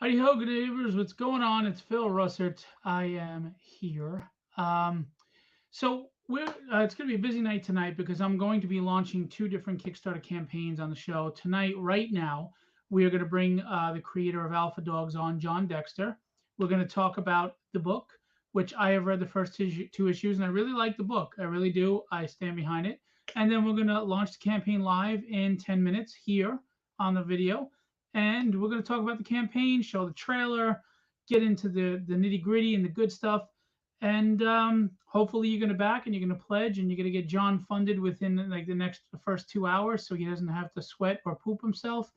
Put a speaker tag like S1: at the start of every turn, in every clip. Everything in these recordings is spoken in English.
S1: Howdy ho, good neighbors. What's going on? It's Phil Russert. I am here. Um, it's going to be a busy night tonight because I'm going to be launching two different Kickstarter campaigns on the show tonight. Right now, we are going to bring the creator of Alpha Dogs on, Jon Dexter. We're going to talk about the book, which I have read the first two issues, and I really like the book. I really do. I stand behind it. And then we're going to launch the campaign live in 10 minutes here on the video, and we're going to talk about the campaign, show the trailer, get into the nitty gritty and the good stuff. And hopefully you're going to back and you're going to pledge and you're going to get John funded within like the first 2 hours, so he doesn't have to sweat or poop himself.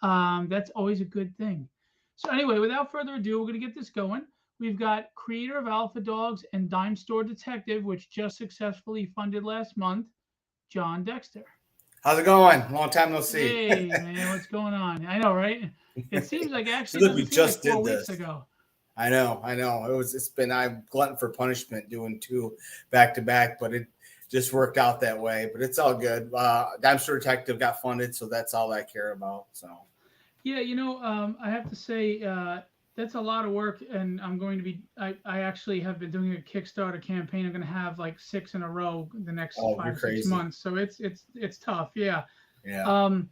S1: That's always a good thing. So anyway, without further ado, we're going to get this going. We've got creator of Alpha Dogs and Dime Store Detective, which just successfully funded last month, Jon Dexter.
S2: How's it going? Long time no see.
S1: Hey man, what's going on? I know, right? It seems like
S2: So
S1: actually it
S2: look, we
S1: doesn't seem like
S2: just
S1: four
S2: did
S1: weeks
S2: this.
S1: ago.
S2: I know. I'm glutton for punishment doing two back to back, but it just worked out that way. But it's all good. Dime Store Detective got funded, so that's all I care about. So
S1: Yeah, I have to say that's a lot of work, and I'm going to be. I actually have been doing a Kickstarter campaign. I'm going to have like six in a row the next
S2: oh, you're
S1: 5 6
S2: crazy.
S1: months. So it's tough. Yeah.
S2: Yeah.
S1: Um,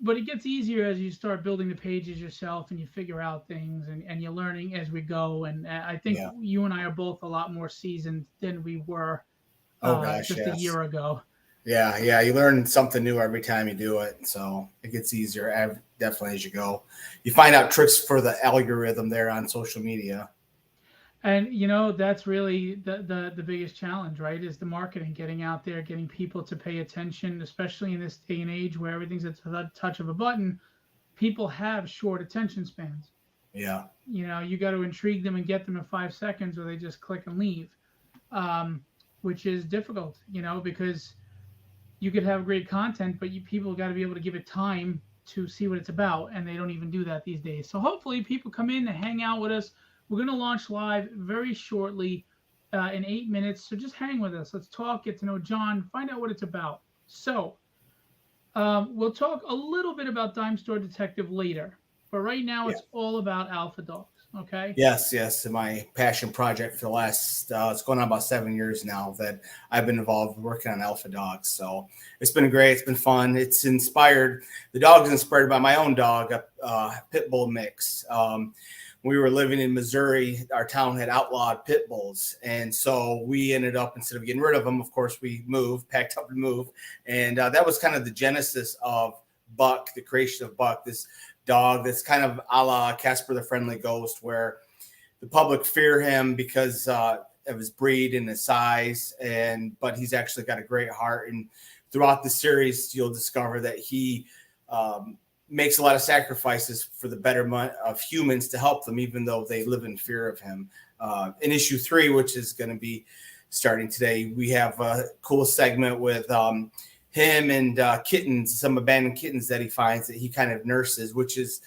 S1: but it gets easier as you start building the pages yourself and you figure out things and you're learning as we go. And I think
S2: Yeah.
S1: you and I are both a lot more seasoned than we were
S2: Oh gosh,
S1: just a
S2: yes.
S1: year ago.
S2: Yeah. You learn something new every time you do it, so it gets easier definitely as you go. You find out tricks for the algorithm there on social media.
S1: And that's really the biggest challenge, right? Is the marketing, getting out there, getting people to pay attention, especially in this day and age where everything's at the touch of a button. People have short attention spans.
S2: Yeah.
S1: You got to intrigue them and get them in 5 seconds, or they just click and leave, which is difficult, because you could have great content, but people got to be able to give it time to see what it's about, and they don't even do that these days. So hopefully, people come in and hang out with us. We're going to launch live very shortly, in 8 minutes. So just hang with us. Let's talk, get to know John, find out what it's about. So we'll talk a little bit about Dime Store Detective later, but right now
S2: Yeah.
S1: it's all about Alpha Dogs. Okay.
S2: Yes. My passion project for the last, it's going on about 7 years now that I've been involved working on Alpha Dogs. So it's been great. It's been fun. The dog is inspired by my own dog, a pit bull mix. We were living in Missouri. Our town had outlawed pit bulls. And so we ended up, instead of getting rid of them, of course, we packed up and moved. And that was kind of the genesis of Buck, the creation of Buck, this dog that's kind of a la Casper the Friendly Ghost, where the public fear him because of his breed and his size, but he's actually got a great heart. And throughout the series, you'll discover that he makes a lot of sacrifices for the betterment of humans to help them, even though they live in fear of him. In issue 3, which is going to be starting today, we have a cool segment with him and kittens, some abandoned kittens that he finds that he kind of nurses, which is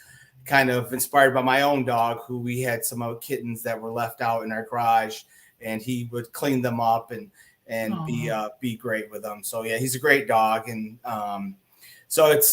S2: kind of inspired by my own dog, who we had some kittens that were left out in our garage, and he would clean them up and be great with them. So yeah, he's a great dog, and so it's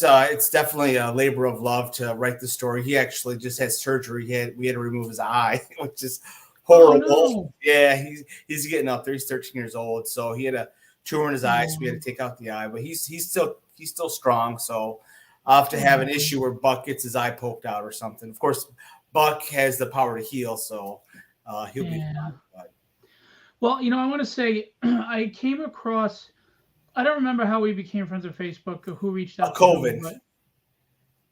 S2: definitely a labor of love to write the story. He actually just had surgery. We had to remove his eye, which is horrible.
S1: Oh, no.
S2: Yeah, he's getting up there. He's 13 years old, so he had a tumor in his eye, so we had to take out the eye. But he's still strong. So I'll have to have an issue where Buck gets his eye poked out or something. Of course, Buck has the power to heal, so he'll be fine. But.
S1: Well, I want to say I came across. I don't remember how we became friends on Facebook or who reached out to
S2: COVID.
S1: who, but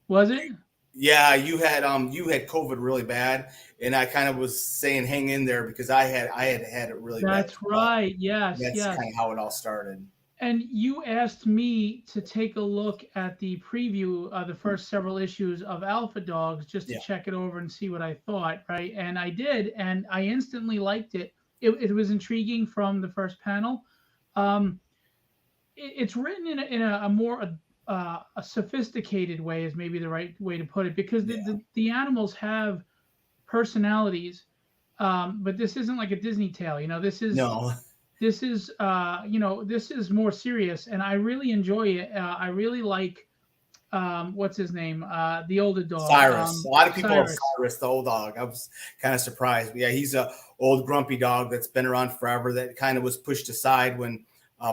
S1: was it?
S2: Yeah, you had COVID really bad, and I kind of was saying hang in there because I had it really bad.
S1: That's right. Yes,
S2: That's
S1: yes.
S2: kind of how it all started.
S1: And you asked me to take a look at the preview of the first several issues of Alpha Dogs just to check it over and see what I thought, right? And I did, and I instantly liked it. It was intriguing from the first panel. It's written in a more a sophisticated way, is maybe the right way to put it, because the animals have personalities, but this isn't like a Disney tale. This is
S2: No.
S1: this is more serious, and I really enjoy it. I really like what's his name? The older dog,
S2: Cyrus. A lot of people have
S1: Cyrus.
S2: Cyrus, the old dog. I was kind of surprised. Yeah, he's a old grumpy dog that's been around forever. That kind of was pushed aside when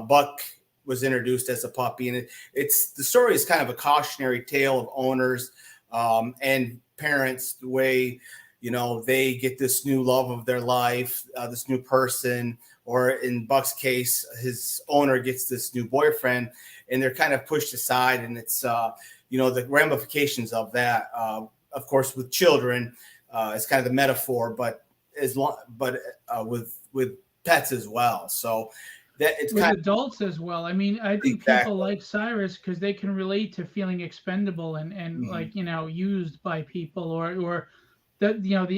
S2: Buck was introduced as a puppy, and it's the story is kind of a cautionary tale of owners and parents. The way they get this new love of their life, this new person, or in Buck's case, his owner gets this new boyfriend, and they're kind of pushed aside, and it's the ramifications of that. Of course, with children, it's kind of the metaphor, but with pets as well. So that it's
S1: With
S2: kind
S1: adults as well. I mean, I
S2: of
S1: think people
S2: exactly.
S1: like Cyrus because they can relate to feeling expendable and
S2: Mhm.
S1: like used by people or that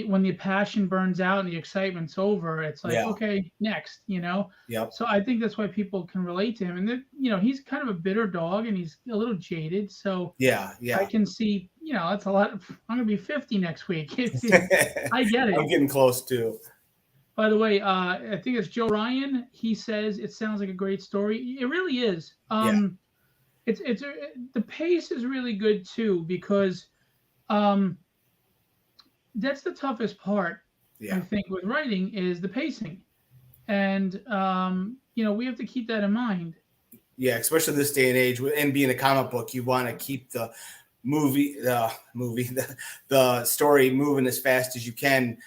S1: when the passion burns out and the excitement's over, it's like
S2: Yeah.
S1: okay, next.
S2: Yep.
S1: So I think that's why people can relate to him. And then he's kind of a bitter dog and he's a little jaded. So
S2: Yeah.
S1: I
S2: Yeah.
S1: can see that's a lot. I'm gonna be 50 next week. I get
S2: I'm
S1: it.
S2: getting close to.
S1: By the way, I think it's Joe Ryan. He says it sounds like a great story. It really is.
S2: Yeah.
S1: It's the pace is really good too because um, that's the toughest part. I
S2: Yeah.
S1: think with writing is the pacing, and we have to keep that in mind.
S2: Yeah. Especially this day and age, and being a comic book, you want to keep the story moving as fast as you can,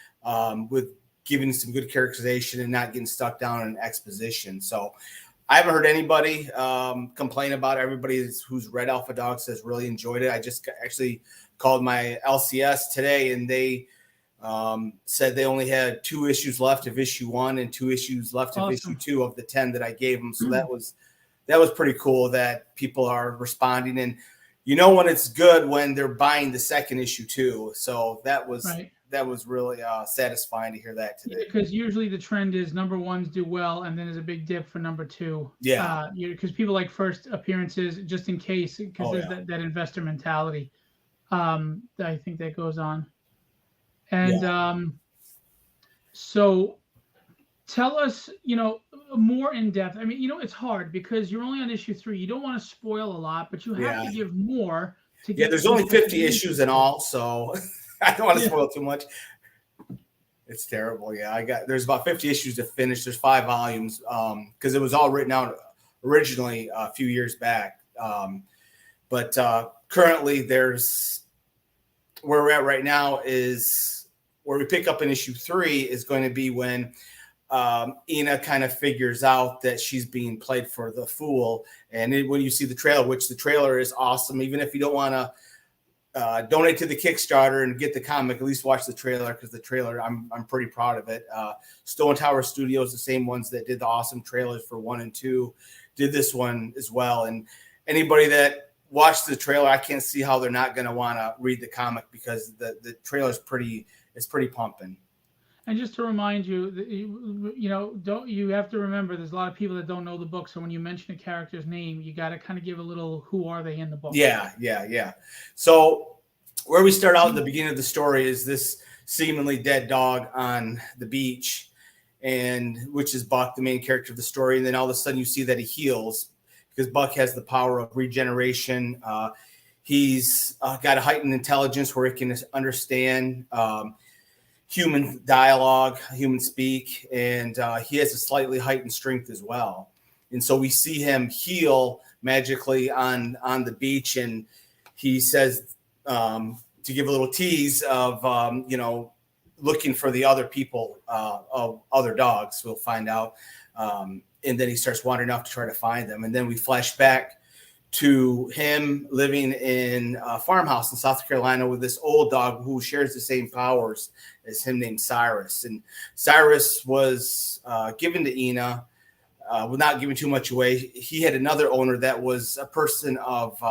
S2: with giving some good characterization and not getting stuck down in exposition. So I haven't heard anybody complain about it. Everybody who's read Alpha Dog says really enjoyed it. I just actually called my LCS today, and they said they only had 2 issues left of issue 1 and 2 issues left of issue
S1: Awesome.
S2: 2 of the 10 that I gave them. So that was pretty cool that people are responding, and when it's good when they're buying the second issue too. So that was
S1: Right.
S2: really satisfying to hear that
S1: Yeah,
S2: today.
S1: because usually the trend is number ones do well, and then there's a big dip for number two.
S2: Yeah.
S1: Because people like first appearances just in case, because
S2: Oh
S1: there's
S2: yeah.
S1: that investor mentality. That I think that goes on.
S2: Yeah.
S1: And so tell us, more in depth. I mean, it's hard because you're only on issue 3. You don't want to spoil a lot, but you have
S2: Yeah.
S1: to give more to
S2: Yeah.
S1: get
S2: There's only
S1: people to
S2: 50
S1: be
S2: issues in
S1: interested.
S2: all, so I don't want to
S1: Yeah.
S2: spoil too much. It's terrible. Yeah, there's about 50 issues to finish. There's 5 volumes because it was all written out originally a few years back. But currently, there's where we're at right now is where we pick up in issue 3 is going to be when Ina kind of figures out that she's being played for the fool. And when you see the trailer, which the trailer is awesome, even if you don't want to donate to the Kickstarter and get the comic, at least watch the trailer, because the trailer, I'm pretty proud of it. Stone Tower Studios, the same ones that did the awesome trailers for 1 and 2, did this one as well. And anybody that watched the trailer, I can't see how they're not going to want to read the comic, because the trailer is pretty pumping.
S1: And just to remind you, that don't you have to remember there's a lot of people that don't know the book. So when you mention a character's name, you got to kind of give a little who are they in the book.
S2: Yeah. So where we start out in the beginning of the story is this seemingly dead dog on the beach, and which is Buck, the main character of the story. And then all of a sudden you see that he heals, because Buck has the power of regeneration. He's got a heightened intelligence where he can understand human dialogue, human speak, and he has a slightly heightened strength as well. And so we see him heal magically on the beach, and he says, to give a little tease of looking for the other people, of other dogs. We'll find out, and then he starts wandering off to try to find them. And then we flash back to him living in a farmhouse in South Carolina with this old dog who shares the same powers as him, named Cyrus. And Cyrus was given to Ina, without giving too much away. He had another owner that was a person of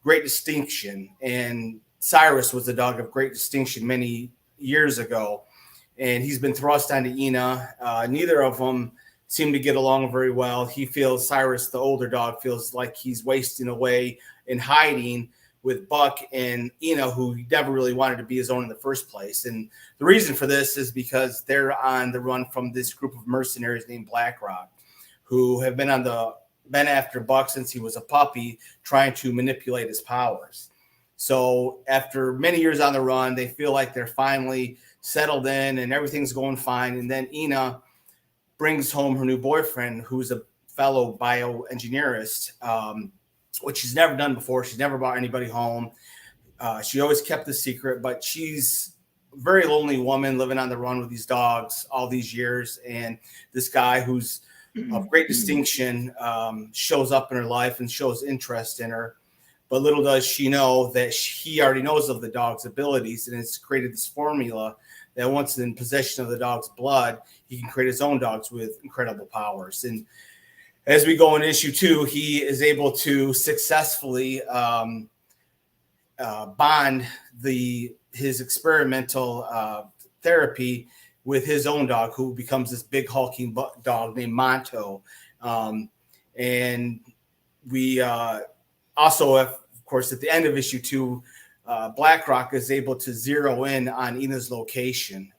S2: great distinction, and Cyrus was a dog of great distinction many years ago, and he's been thrust onto Ina. Neither of them seem to get along very well. He feels, Cyrus, the older dog, feels like he's wasting away in hiding with Buck and Ina, who he never really wanted to be his own in the first place. And the reason for this is because they're on the run from this group of mercenaries named BlackRock, who have been on the been after Buck since he was a puppy, trying to manipulate his powers. So after many years on the run, they feel like they're finally settled in and everything's going fine. And then Ina brings home her new boyfriend, who's a fellow bioengineerist, which she's never done before. She's never brought anybody home. She always kept the secret, but she's a very lonely woman living on the run with these dogs all these years. And this guy who's of great distinction shows up in her life and shows interest in her. But little does she know that he already knows of the dog's abilities, and it's created this formula that once in possession of the dog's blood, he can create his own dogs with incredible powers. And as we go in issue 2, he is able to successfully bond his experimental therapy with his own dog, who becomes this big hulking dog named Monto. And we also have, of course, at the end of issue 2, BlackRock is able to zero in on Ina's location.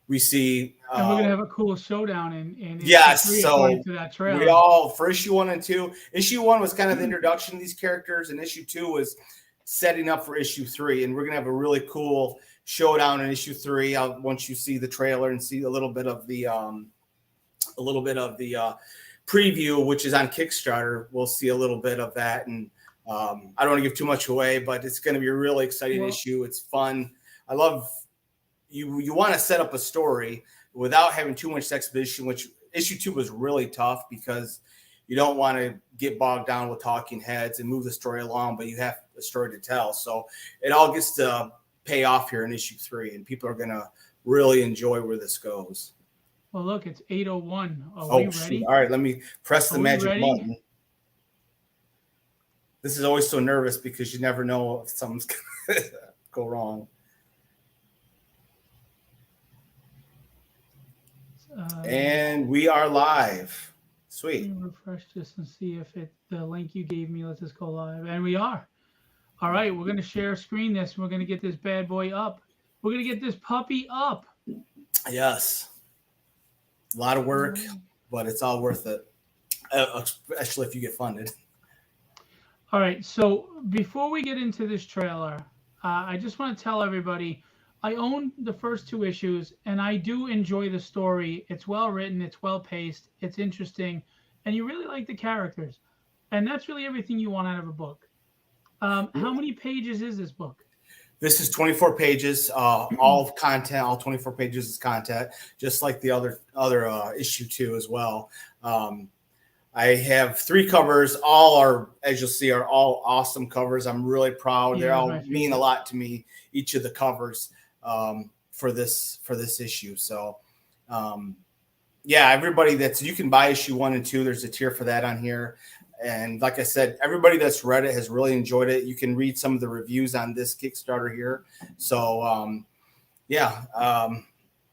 S2: We see,
S1: and we're gonna have a cool showdown in
S2: yes.
S1: issue 3,
S2: so
S1: according to that trailer.
S2: we all for issue 1 and 2. Issue 1 was kind of the introduction to these characters, and issue 2 was setting up for issue 3. And we're gonna have a really cool showdown in issue 3. Once you see the trailer and see a little bit of the preview, which is on Kickstarter, we'll see a little bit of that. And I don't want to give too much away, but it's going to be a really exciting issue. It's fun. I love you want to set up a story without having too much exposition, which issue 2 was really tough because you don't want to get bogged down with talking heads and move the story along, but you have a story to tell. So it all gets to pay off here in issue 3, and people are going to really enjoy where this goes.
S1: Well, look, it's 8:01. Are we ready?
S2: Shoot. All right, let me press the magic button. This is always so nervous because you never know if something's going to go wrong. And we are live. Sweet.
S1: Let me refresh this and see if the link you gave me lets us go live. And we are. All right, we're going to share screen this. And we're going to get this bad boy up. We're going to get this puppy up.
S2: Yes. A lot of work, but it's all worth it, especially if you get funded.
S1: All right, so before we get into this trailer, I just want to tell everybody I own the first 2 issues, and I do enjoy the story. It's well written, it's well paced, it's interesting, and you really like the characters. And that's really everything you want out of a book. How many pages is this book?
S2: This is 24 pages, all content, all 24 pages is content, just like the other issue 2 as well. I have 3 covers. All are, as you'll see, are all awesome covers. I'm really proud. Yeah, they all mean a lot to me, each of the covers for this issue. So, yeah, everybody you can buy issue 1 and 2. There's a tier for that on here. And like I said, everybody that's read it has really enjoyed it. You can read some of the reviews on this Kickstarter here. So,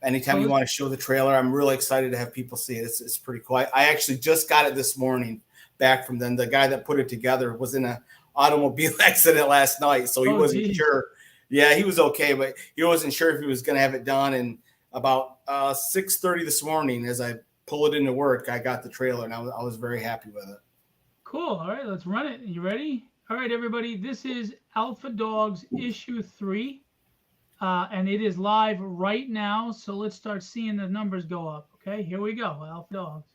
S2: anytime you want to show the trailer, I'm really excited to have people see it. It's pretty cool. I actually just got it this morning back from them. The guy that put it together was in an automobile accident last night, so he wasn't sure. Yeah, he was okay, but he wasn't sure if he was going to have it done. And about 6:30 this morning, as I pull it into work, I got the trailer, and I was very happy with it.
S1: Cool. All right, let's run it. You ready? All right, everybody. This is Alpha Dogs issue 3, and it is live right now. So let's start seeing the numbers go up. Okay, here we go. Alpha Dogs.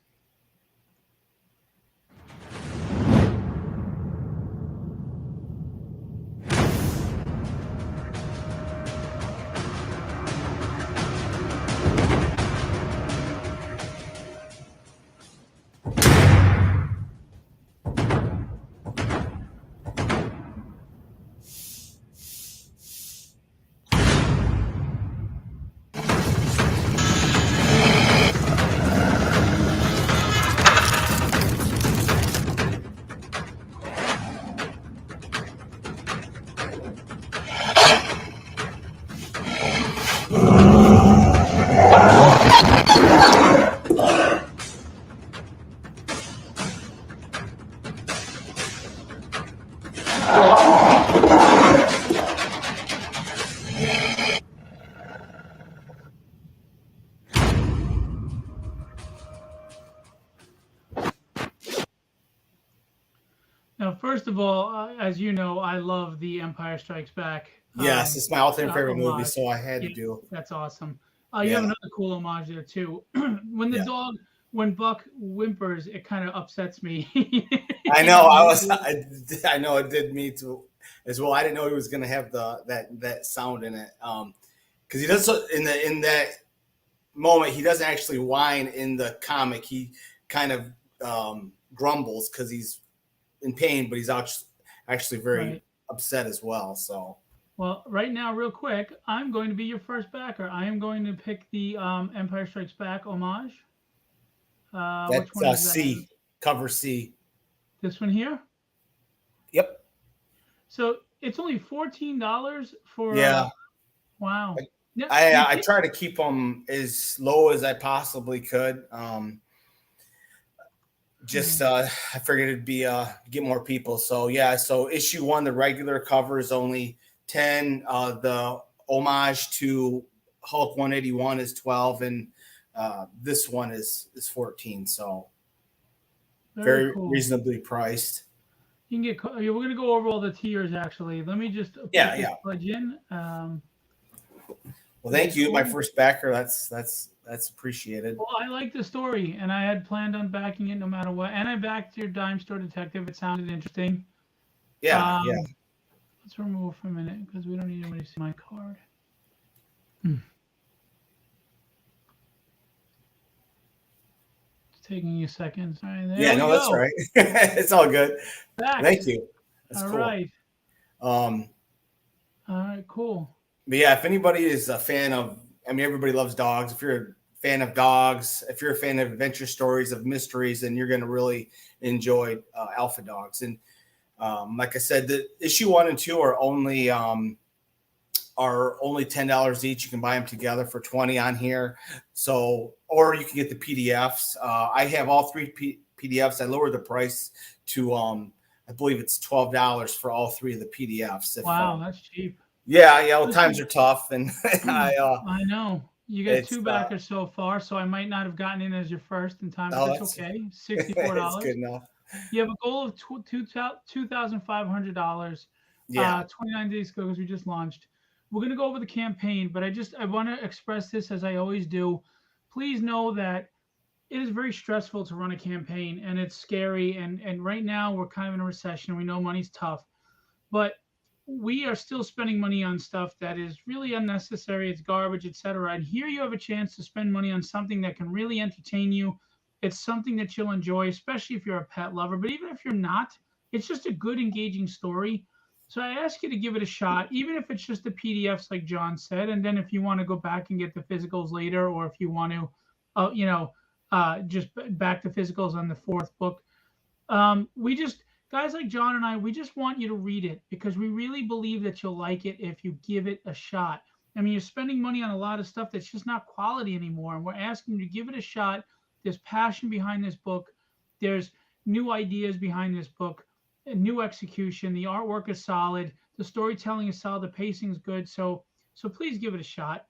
S1: First of all, as you know, I love the Empire Strikes Back
S2: Yes, it's my all-time favorite movie,
S1: homage.
S2: so I had
S1: Yeah,
S2: to do.
S1: that's awesome. You have
S2: Yeah,
S1: another cool homage there too. when the
S2: yeah.
S1: dog, when Buck whimpers, it kind of upsets me.
S2: I
S1: You
S2: know.
S1: know,
S2: I was. I know it did me too, as well. I didn't know he was going to have that sound in it. Because he does in that moment, he doesn't actually whine in the comic. He kind of grumbles because he's in pain, but he's actually very
S1: right.
S2: upset as well. So
S1: Well, right now, real quick, I'm going to be your first backer. I am going to pick the Empire Strikes Back homage. Which
S2: that's
S1: one is that?
S2: C, cover C.
S1: This one here.
S2: Yep.
S1: So it's only $14 for
S2: Yeah.
S1: wow. Yeah,
S2: I try to keep them as low as I possibly could. Just
S1: mhm.
S2: I figured it'd be get more people. So yeah, so issue one, the regular cover is only 10. The homage to Hulk 181 is 12, and this one is 14. So
S1: Very
S2: very
S1: cool.
S2: reasonably priced.
S1: You can get. Yeah, we're gonna go over all the tiers actually. Let me just
S2: Yeah,
S1: put this
S2: yeah.
S1: pledge in.
S2: Well,
S1: Very
S2: thank you, my
S1: cool.
S2: first backer. That's appreciated.
S1: Well, I like the story, and I had planned on backing it no matter what. And I backed your Dime Store Detective. It sounded interesting.
S2: Yeah, yeah.
S1: Um, let's remove for a minute because we don't need anybody to see my card. Hmm. It's taking you seconds. All right, there
S2: Yeah,
S1: we
S2: no, that's
S1: go.
S2: right. It's all good.
S1: Backed.
S2: Thank you. That's
S1: All
S2: cool.
S1: right.
S2: Um,
S1: All right. Cool.
S2: but yeah, if anybody is a fan of, I mean, everybody loves dogs. If you're a fan of dogs, if you're a fan of adventure stories, of mysteries, then you're going to really enjoy Alpha Dogs. And like I said, the issue one and two are only $10 each. You can buy them together for 20 on here. So, or you can get the PDFs. I have all three PDFs. I lowered the price to I believe it's $12 for all three of the PDFs. If
S1: Wow, that's cheap.
S2: yeah, well, times
S1: Listen,
S2: are tough, and
S1: I know you got
S2: it's
S1: two backers so far, so I might not have gotten in as your first in time, but
S2: oh,
S1: that's
S2: that's
S1: okay. $64.
S2: it's good enough.
S1: You have a goal of $2,500.
S2: Yeah,
S1: 29 days ago because we just launched. We're gonna go over the campaign, but I want to express this as I always do. Please know that it is very stressful to run a campaign, and it's scary. And right now we're kind of in a recession. We know money's tough, but we are still spending money on stuff that is really unnecessary. It's garbage, etc. And here you have a chance to spend money on something that can really entertain you. It's something that you'll enjoy, especially if you're a pet lover. But even if you're not, it's just a good, engaging story. So I ask you to give it a shot, even if it's just the PDFs, like John said. And then if you want to go back and get the physicals later, or if you want to, just back the physicals on the fourth book, we just guys like John and I, we just want you to read it because we really believe that you'll like it if you give it a shot. I mean, you're spending money on a lot of stuff that's just not quality anymore, and we're asking you to give it a shot. There's passion behind this book. There's new ideas behind this book, and new execution. The artwork is solid. The storytelling is solid. The pacing is good. So please give it a shot.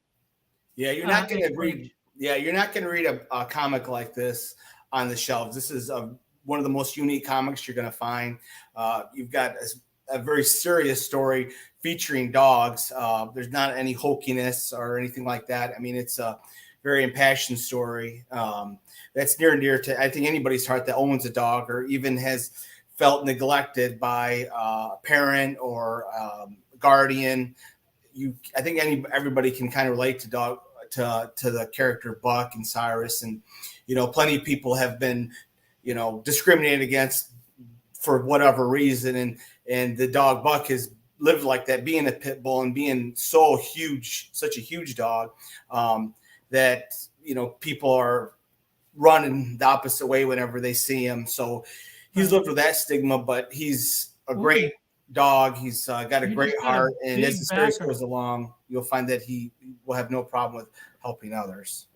S2: yeah. You're not going
S1: Thanks,
S2: to read.
S1: Bridge.
S2: Yeah, you're not going to read a comic like this on the shelves. This is one of the most unique comics you're going to find. You've got a very serious story featuring dogs. There's not any hokiness or anything like that. I mean, it's a very impassioned story that's near and dear to, I think, anybody's heart that owns a dog or even has felt neglected by a parent or guardian. I think everybody can kind of relate to the character Buck and Cyrus, and plenty of people have been discriminated against for whatever reason, and the dog Buck has lived like that, being a pit bull and being so huge, such a huge dog, that people are running the opposite way whenever they see him. So he's
S1: Right.
S2: lived with that stigma, but he's a great
S1: Ooh,
S2: dog. He's got a
S1: you
S2: great
S1: just got a
S2: heart, and as the
S1: big
S2: series
S1: backer.
S2: goes along, you'll find that he will have no problem with helping others.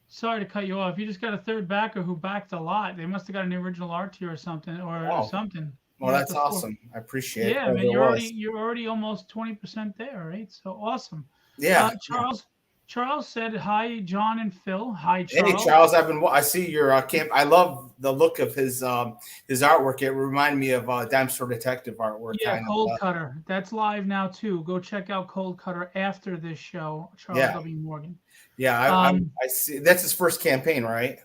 S1: Sorry to cut you off. You just got a third backer who backed a lot. They must have got an original art tier or something, or
S2: Oh,
S1: something.
S2: well,
S1: You're at
S2: that's
S1: the four.
S2: awesome. I appreciate
S1: Yeah,
S2: whoever
S1: man,
S2: it was.
S1: you're already almost 20% there, right? So awesome.
S2: Yeah, yeah.
S1: Charles. Charles said hi, John and Phil. Hi,
S2: Hey
S1: Charles.
S2: Charles, I see your camp. I love the look of his artwork. It reminded me of Dime Detective artwork,
S1: Yeah,
S2: kind of.
S1: Cold Cutter. That's live now too. Go check out Cold Cutter after this show, Charles
S2: Yeah,
S1: W. Morgan.
S2: yeah.
S1: Um,
S2: I see. That's his first campaign, right?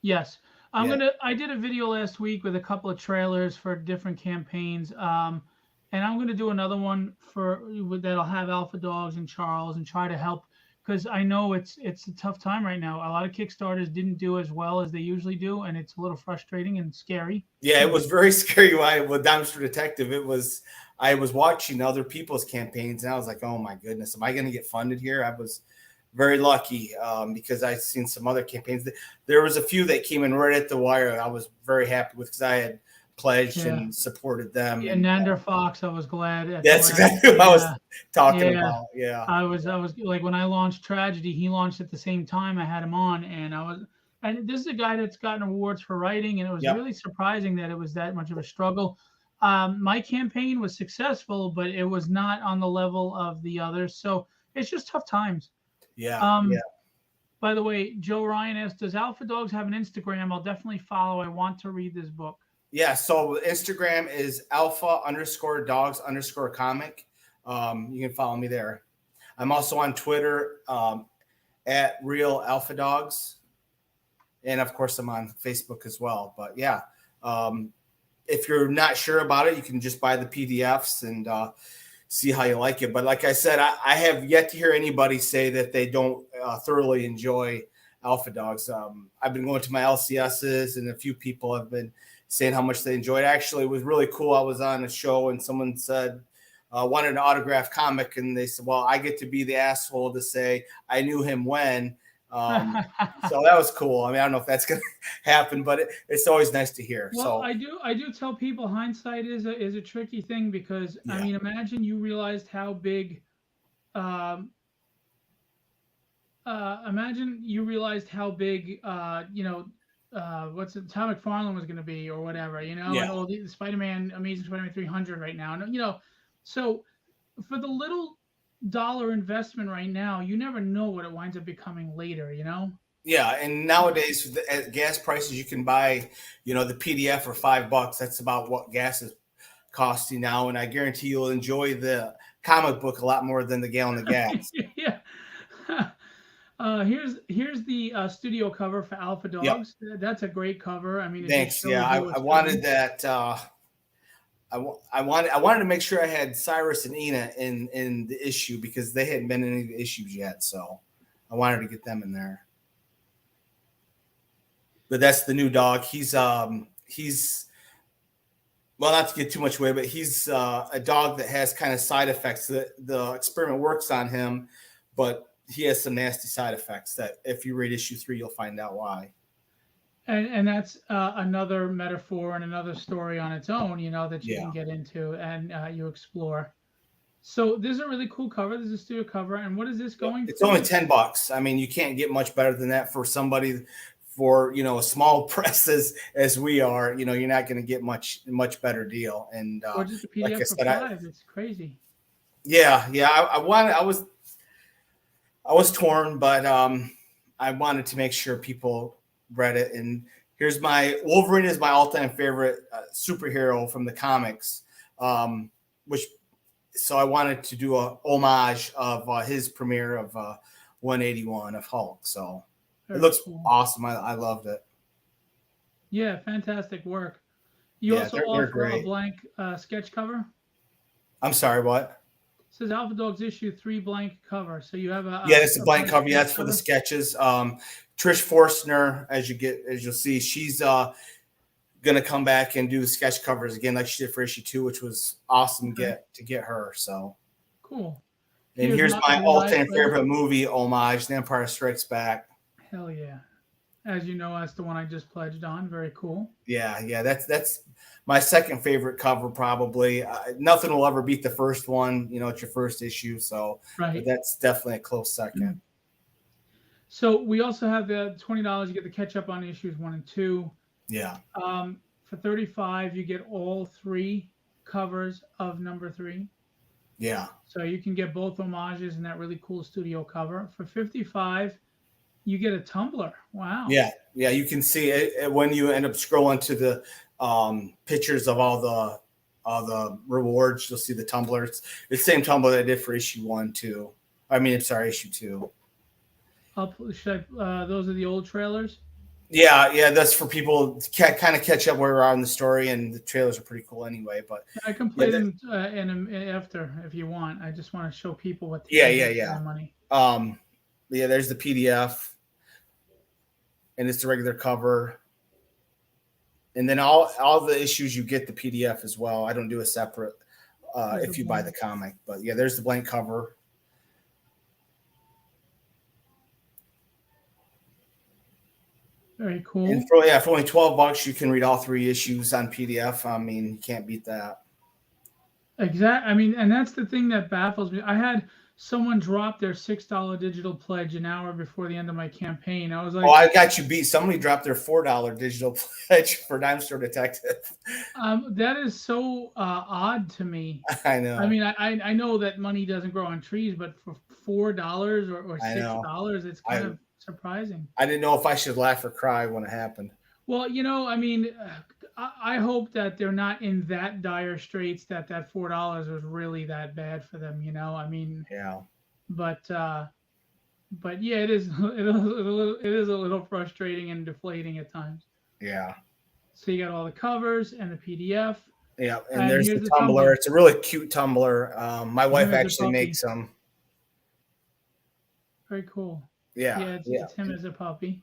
S1: yes.
S2: Yeah,
S1: I did a video last week with a couple of trailers for different campaigns. And I'm gonna do another one that'll have Alpha Dogs and Charles and try to help because I know it's a tough time right now. A lot of Kickstarters didn't do as well as they usually do, and it's a little frustrating and scary.
S2: yeah. It was very scary with Dime Detective. It was. I was watching other people's campaigns, and I was like, "Oh my goodness, am I going to get funded here?" I was very lucky because I've seen some other campaigns. There was a few that came in right at the wire. I was very happy with because I had pledged
S1: Yeah.
S2: and supported them.
S1: Yeah,
S2: And
S1: Nander Fox, I was glad at the
S2: that's
S1: last.
S2: exactly what I was
S1: Yeah,
S2: talking
S1: yeah.
S2: about. Yeah.
S1: I was like when I launched Tragedy, he launched at the same time. I had him on, and this is a guy that's gotten awards for writing, and it was
S2: Yep.
S1: really surprising that it was that much of a struggle. My campaign was successful, but it was not on the level of the others. So it's just tough times.
S2: Yeah. Yeah.
S1: Um, by the way, Joe Ryan asked, "Does Alpha Dogs have an Instagram? I'll definitely follow. I want to read this book."
S2: Yeah. So Instagram is alpha_dogs_comic. You can follow me there. I'm also on Twitter at Real Alpha Dogs. And of course, I'm on Facebook as well. But yeah, um, if you're not sure about it, you can just buy the PDFs and see how you like it. But like I said, I have yet to hear anybody say that they don't thoroughly enjoy Alpha Dogs. I've been going to my LCSs, and a few people have been saying how much they enjoyed. Actually, it was really cool. I was on a show, and someone said, wanted an autographed comic, and they said, well, I get to be the asshole to say I knew him when. So that was cool. I mean, I don't know if that's going to happen, but it's always nice to hear.
S1: Well,
S2: So
S1: I do tell people hindsight is a tricky thing because I
S2: yeah,
S1: mean, imagine you realized how big, um, imagine you realized how big, what's it, Tom McFarlane was going to be or whatever, and
S2: yeah,
S1: all the Spider-Man, Amazing Spider-Man 300 right now, and so for the little dollar investment right now, you never know what it winds up becoming later.
S2: yeah. And nowadays, at gas prices, you can buy, the PDF for $5. That's about what gas is costing now, and I guarantee you'll enjoy the comic book a lot more than the gallon of gas.
S1: Yeah. Here's the studio cover for Alpha
S2: Yep.
S1: Dogs. That's a great cover. I mean, it just
S2: Thanks. Yeah,
S1: shows you
S2: I
S1: what's
S2: wanted
S1: coming.
S2: that. I wanted to make sure I had Cyrus and Ina in the issue because they hadn't been in any of the issues yet, so I wanted to get them in there. But that's the new dog. He's well, not to get too much away, but he's a dog that has kind of side effects. The experiment works on him, but he has some nasty side effects that if you read issue 3, you'll find out why.
S1: And that's another metaphor and another story on its own, that you
S2: Yeah.
S1: can get into and you explore. So this is a really cool cover. This is a studio cover. And what is this
S2: Yep.
S1: going
S2: It's only
S1: for?
S2: $10. I mean, you can't get much better than that for somebody for a small press as we are. You're not going to get much better deal. And
S1: Or just a
S2: like I
S1: PDF for
S2: said,
S1: five? It's crazy.
S2: yeah, I was torn, but I wanted to make sure people read it. And here's my Wolverine is my all-time favorite superhero from the comics, which so I wanted to do a homage of his premiere of 181 of Hulk. So it
S1: Very
S2: looks
S1: cool.
S2: awesome. I loved it.
S1: Yeah, fantastic work. You
S2: Yeah,
S1: also
S2: they're
S1: offer a
S2: great.
S1: blank sketch cover.
S2: I'm sorry, what?
S1: It says Alpha Dogs issue 3 blank cover. So you have
S2: Yeah, it's a
S1: a
S2: blank
S1: blank
S2: cover. Yeah,
S1: sketch
S2: it's for the
S1: cover.
S2: sketches. Trish Forstner, as you'll see, she's gonna come back and do sketch covers again, like she did for issue 2, which was awesome.
S1: Okay,
S2: To get her. So,
S1: cool.
S2: and
S1: Here's
S2: here's
S1: my
S2: my
S1: real life.
S2: all-time favorite movie homage: The Empire Strikes Back.
S1: Hell yeah. As you know, that's the one I just pledged on. Very cool.
S2: Yeah. That's my second favorite cover, probably. Nothing will ever beat the first one. It's your first issue, so but
S1: Right.
S2: that's definitely a close second.
S1: So we also have the $20. You get the catch up on issues 1 and 2.
S2: Yeah.
S1: For 35, you get all 3 covers of number 3.
S2: Yeah.
S1: So you can get both homages and that really cool studio cover. For 55, you get a tumbler. Wow.
S2: Yeah. Yeah. You can see it when you end up scrolling to the pictures of all the rewards. You'll see the tumblers. It's the same tumbler that I did for issue 1 too. I mean, I'm sorry, issue 2.
S1: Those are the old trailers.
S2: Yeah, yeah, that's for people to kind of catch up where we're on the story, and the trailers are pretty cool anyway. But
S1: I can
S2: yeah,
S1: play them after if you want. I just want to show people what you
S2: yeah,
S1: can
S2: yeah,
S1: get for
S2: yeah.
S1: their money.
S2: Um, yeah, there's the PDF, and it's the regular cover, and then all the issues you get the PDF as well. I don't do a separate
S1: There's a
S2: if you buy the
S1: blank.
S2: comic, but yeah, there's the blank cover.
S1: Very
S2: And
S1: cool.
S2: for only $12, you can read all 3 issues on PDF. I mean, you can't beat that.
S1: Exact. I mean, and that's the thing that baffles me. I had someone drop their $6 digital pledge an hour before the end of my campaign. I was
S2: Oh,
S1: like,
S2: I got you beat. Somebody dropped their $4 digital pledge for Dime Store Detective.
S1: that is so odd to me.
S2: I
S1: I
S2: know.
S1: mean, I know that money doesn't grow on trees, but for $4 or
S2: I know.
S1: $6, it's kind
S2: I
S1: of surprising.
S2: I didn't know if I should laugh or cry when it happened.
S1: Well, I mean, I hope that they're not in that dire straits that $4 was really that bad for them. I mean,
S2: Yeah.
S1: but yeah, it is a little frustrating and deflating at times.
S2: Yeah.
S1: So you got all the covers and the PDF,
S2: Yeah. And
S1: and
S2: there's
S1: here's
S2: the
S1: the
S2: tumbler.
S1: tumbler.
S2: It's a really cute tumbler. My wife
S1: Him as a
S2: actually
S1: puppy.
S2: makes them.
S1: Very cool.
S2: Yeah.
S1: Yeah,
S2: Yeah.
S1: it's him as a puppy.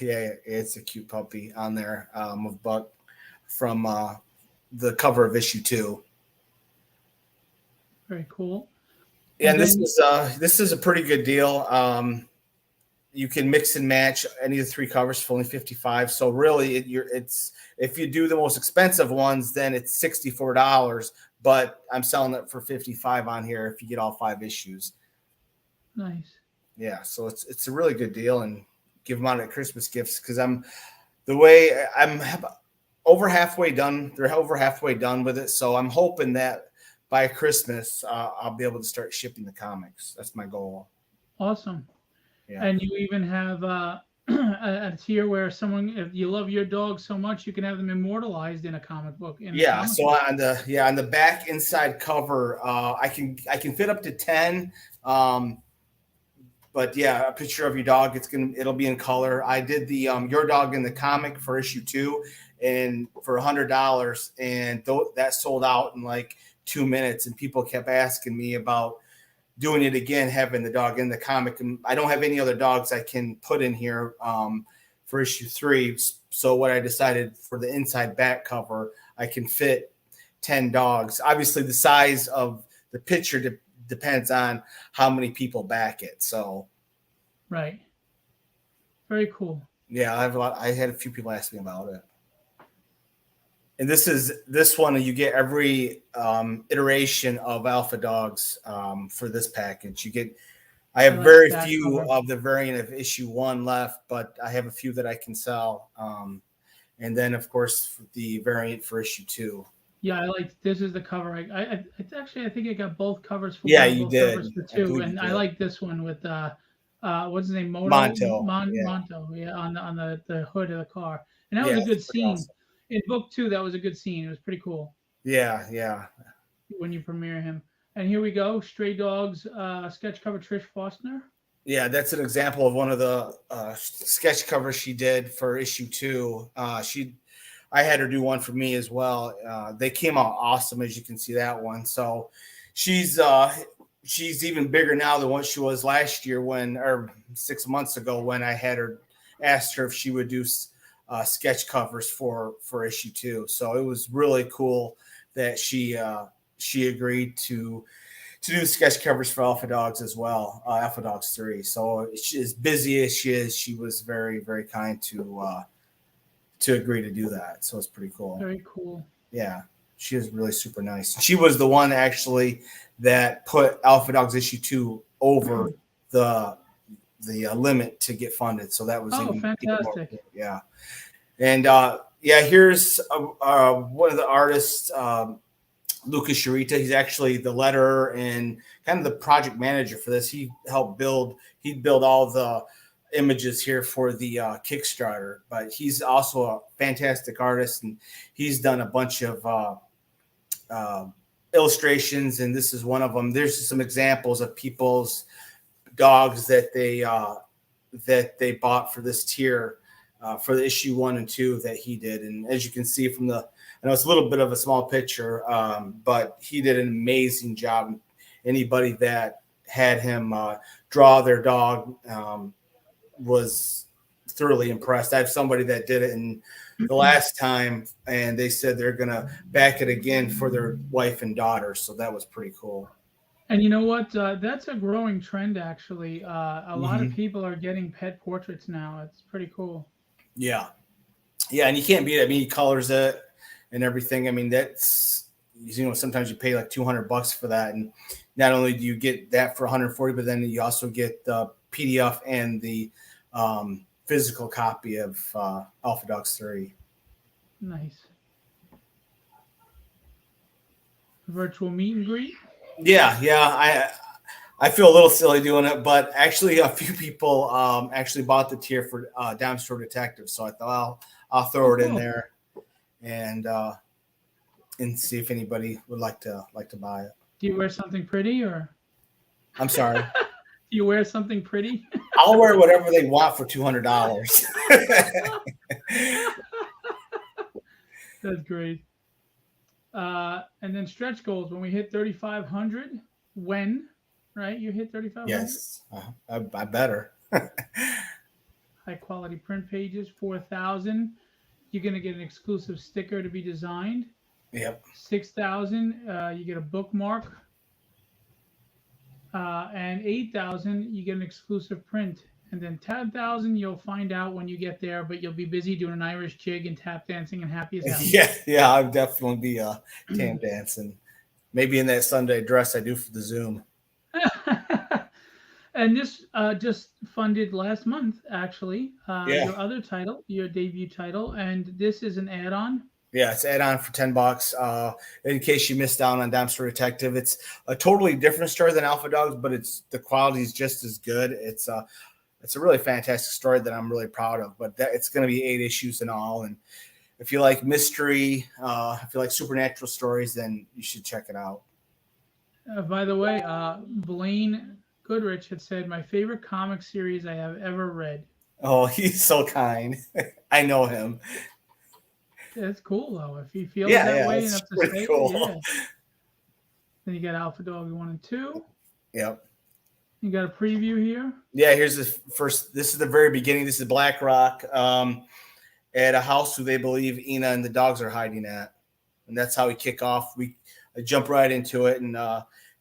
S2: Yeah. It's a cute puppy on there of Buck from the cover of issue 2.
S1: Very cool.
S2: Yeah,
S1: And
S2: and
S1: then
S2: this is a pretty good deal. You can mix and match any of the 3 covers for only 55. So really, it's if you do the most expensive ones, then it's $64. But I'm selling it for 55 on here if you get all 5 issues.
S1: nice.
S2: Yeah, so it's a really good deal, and give them out at Christmas gifts because I'm over halfway done. They're over halfway done with it, so I'm hoping that by Christmas I'll be able to start shipping the comics. That's my goal.
S1: Awesome.
S2: Yeah.
S1: And you even have a tier where if you love your dog so much, you can have them immortalized in a comic book.
S2: Yeah, so on the back inside cover, I can fit up to 10. But yeah, a picture of your dog. It'll be in color. I did the your dog in the comic for issue 2, and for $100, and that sold out in like 2 minutes. And people kept asking me about doing it again, having the dog in the comic. And I don't have any other dogs I can put in here for issue 3. So what I decided for the inside back cover, I can fit 10 dogs. Obviously, the size of the picture depends on how many people back it. So,
S1: right. Very cool.
S2: yeah, I had a few people ask me about it. And this one, you get every iteration of Alpha Dogs for this package. I have very few of the variant of issue 1 left, but I have a few that I can sell. And then, of course, the variant for issue 2.
S1: Yeah, this is the cover. I think I got both covers for
S2: Yeah,
S1: 1,
S2: you
S1: both
S2: did.
S1: covers for 2, and I like this one with what's his name,
S2: Monto.
S1: Monto, yeah, on the hood of the car, and that was a good scene. Awesome. In book 2, that was a good scene. It was pretty cool.
S2: Yeah.
S1: When you premiere him, and here we go, Stray Dogs sketch cover, Trish Faulkner.
S2: Yeah, that's an example of one of the sketch covers she did for issue 2. I had her do one for me as well. They came out awesome, as you can see that one. So she's even bigger now than what she was last year or 6 months ago when I had her asked her if she would do sketch covers for issue 2. So it was really cool that she agreed to do sketch covers for Alpha Dogs as well, Alpha Dogs 3. So as busy as she is, she was very, very kind to agree to do that. So it's pretty cool.
S1: Very cool.
S2: Yeah. She is really super nice. She was the one actually that put Alpha Dogs issue 2 over the limit to get funded. So that was
S1: fantastic.
S2: Yeah. And here's one of the artists Lucas Sharita. He's actually the letterer and kind of the project manager for this. He helped build. He'd build all the images here for the Kickstarter, but he's also a fantastic artist, and he's done a bunch of uh, illustrations, and this is one of them. There's some examples of people's dogs that they bought for this tier for the issue 1 and 2 that he did. And as you can see from the, I know it's a little bit of a small picture, but he did an amazing job. Anybody that had him draw their dog was thoroughly impressed. I have somebody that did it in the last time, and they said they're going to back it again for their wife and daughter. So that was pretty cool.
S1: And you know what? That's a growing trend, actually. A lot of people are getting pet portraits now. It's pretty cool.
S2: Yeah. Yeah. And you can't beat it. I mean, he colors it and everything. I mean, that's, sometimes you pay like $200 for that. And not only do you get that for 140, but then you also get the PDF and the physical copy of Alpha Dogs 3.
S1: Nice. Virtual meet and greet?
S2: Yeah. I feel a little silly doing it, but actually a few people actually bought the tier for Dime Store Detective. So I thought I'll throw it in there and see if anybody would like to buy it.
S1: Do you wear something pretty, or?
S2: I'm sorry.
S1: Do you wear something pretty?
S2: I'll wear whatever they want for $200.
S1: That's great. And then stretch goals. When we hit 3,500, when? Right? You hit 3,500?
S2: Yes. I better.
S1: High quality print pages, 4,000. You're going to get an exclusive sticker to be designed.
S2: Yep.
S1: 6,000, you get a bookmark. And 8,000, you get an exclusive print. And then 10,000, you'll find out when you get there, but you'll be busy doing an Irish jig and tap dancing and happy as hell.
S2: Yeah, I'll definitely be tap dancing. Maybe in that Sunday dress I do for the Zoom.
S1: And this just funded last month, actually.
S2: Yeah.
S1: Your other title, your debut title, and this is an add-on.
S2: Yeah, it's add-on for $10. In case you missed out on Dime Store Detective, it's a totally different story than Alpha Dogs, but the quality is just as good. It's a really fantastic story that I'm really proud of. But it's going to be 8 issues in all, and if you like mystery, if you like supernatural stories, then you should check it out.
S1: By the way, Blaine Goodrich had said, "My favorite comic series I have ever read."
S2: Oh, he's so kind. I know him.
S1: That's cool, though. If he feels that way enough to say
S2: cool.
S1: it, yeah. Then you got Alpha Dog 1 and 2.
S2: Yep.
S1: You got a preview here.
S2: Yeah, here's the first. This is the very beginning. This is Black Rock at a house who they believe Ina and the dogs are hiding at, and that's how we kick off. We jump right into it, and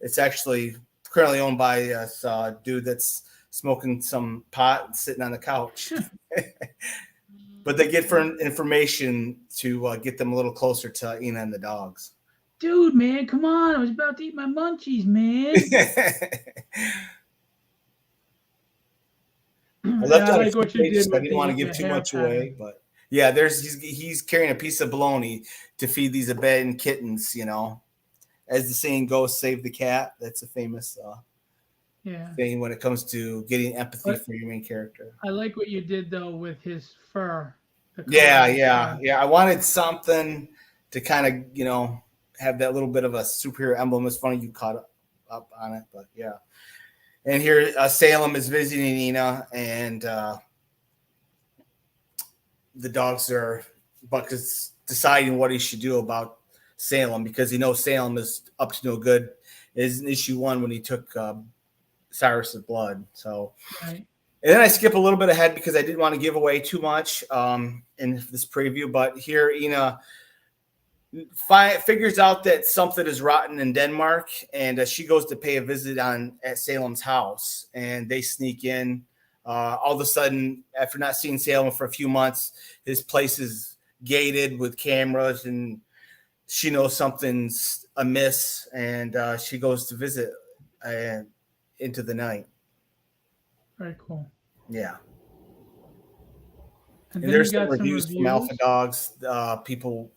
S2: it's actually currently owned by a dude that's smoking some pot and sitting on the couch. But they get for information to get them a little closer to Ina and the dogs.
S1: Dude, man, come on. I was about to eat my munchies, man.
S2: I left out what you did. I didn't want to give too much away, but yeah, he's carrying a piece of bologna to feed these abandoned kittens, As the saying goes, save the cat. That's a famous thing when it comes to getting empathy for your main character.
S1: I like what you did, though, with his fur.
S2: Yeah. I wanted something to kind of, have that little bit of a superhero emblem. It's funny you caught up on it, but yeah. And here Salem is visiting Ina, and the dogs are Buck-is deciding what he should do about Salem, because he knows Salem is up to no good. It is in issue 1 when he took Cyrus's blood. So,
S1: right.
S2: And then I skip a little bit ahead because I didn't want to give away too much in this preview. But here, Ina figures out that something is rotten in Denmark, and she goes to pay a visit at Salem's house, and they sneak in. All of a sudden, after not seeing Salem for a few months, his place is gated with cameras, and she knows something's amiss, and she goes to visit into the night.
S1: Very cool.
S2: Yeah.
S1: And
S2: there's some reviews from Alpha Dogs. People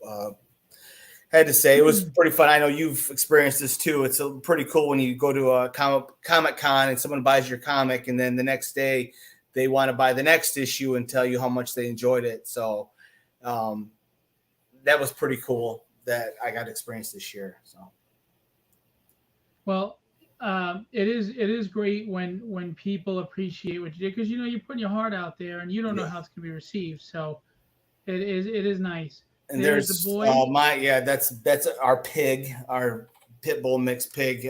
S2: had to say it was pretty fun. I know you've experienced this too. It's pretty cool when you go to a comic con and someone buys your comic, and then the next day they want to buy the next issue and tell you how much they enjoyed it. So that was pretty cool that I got to experience this year. So
S1: Well, it is great when people appreciate what you did, because you're putting your heart out there and you don't know
S2: yeah.
S1: how it's going to be received. So it is nice.
S2: And
S1: There's the
S2: there's
S1: boy.
S2: that's our pig, our pit bull mixed pig,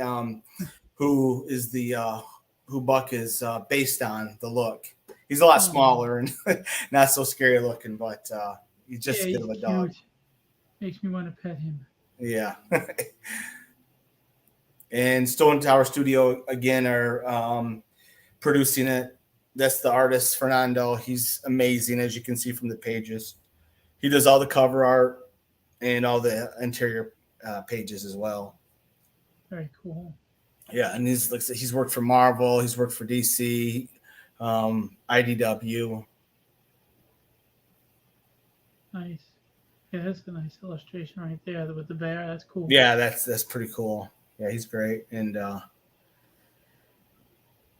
S2: who is the who Buck is based on the look. He's a lot
S1: Oh,
S2: smaller and not so scary looking, but he's
S1: yeah,
S2: just a bit
S1: he's
S2: of a dog.
S1: cute. Makes me want to pet him.
S2: Yeah. And Stone Tower Studio again are producing it. That's the artist Fernando. He's amazing, as you can see from the pages. He does all the cover art and all the interior pages as well.
S1: Very cool.
S2: Yeah, and he's worked for Marvel. He's worked for DC, IDW.
S1: Nice. Yeah, that's a nice illustration right there with the bear. That's cool.
S2: Yeah, that's pretty cool. Yeah, he's great. And there's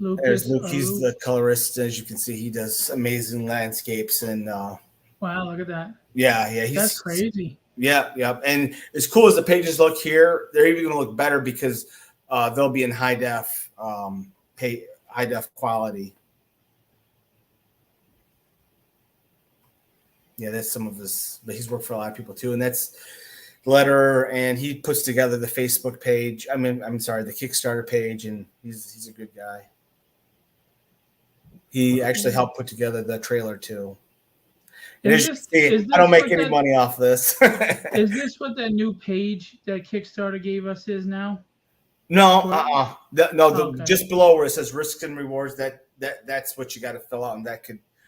S1: Lucas
S2: Luke.
S1: or
S2: He's
S1: Luke.
S2: the colorist. As you can see, he does amazing landscapes. And
S1: Wow, look at that.
S2: yeah,
S1: That's
S2: he's
S1: crazy.
S2: yeah. And as cool as the pages look here, they're even going to look better because they'll be in high def quality. Yeah, that's some of his, but he's worked for a lot of people too. And that's Letter, and he puts together the Facebook page. I'm sorry, the Kickstarter page, and he's a good guy. He actually
S1: Cool.
S2: helped put together the trailer too. And
S1: Is
S2: as you
S1: this
S2: can see,
S1: is
S2: I don't
S1: this
S2: make
S1: what
S2: any
S1: that
S2: money off this.
S1: is this what that new page that Kickstarter gave us is now?
S2: No,
S1: Or
S2: no,
S1: okay.
S2: just below where it says risks and rewards, that's what you got to fill out, and that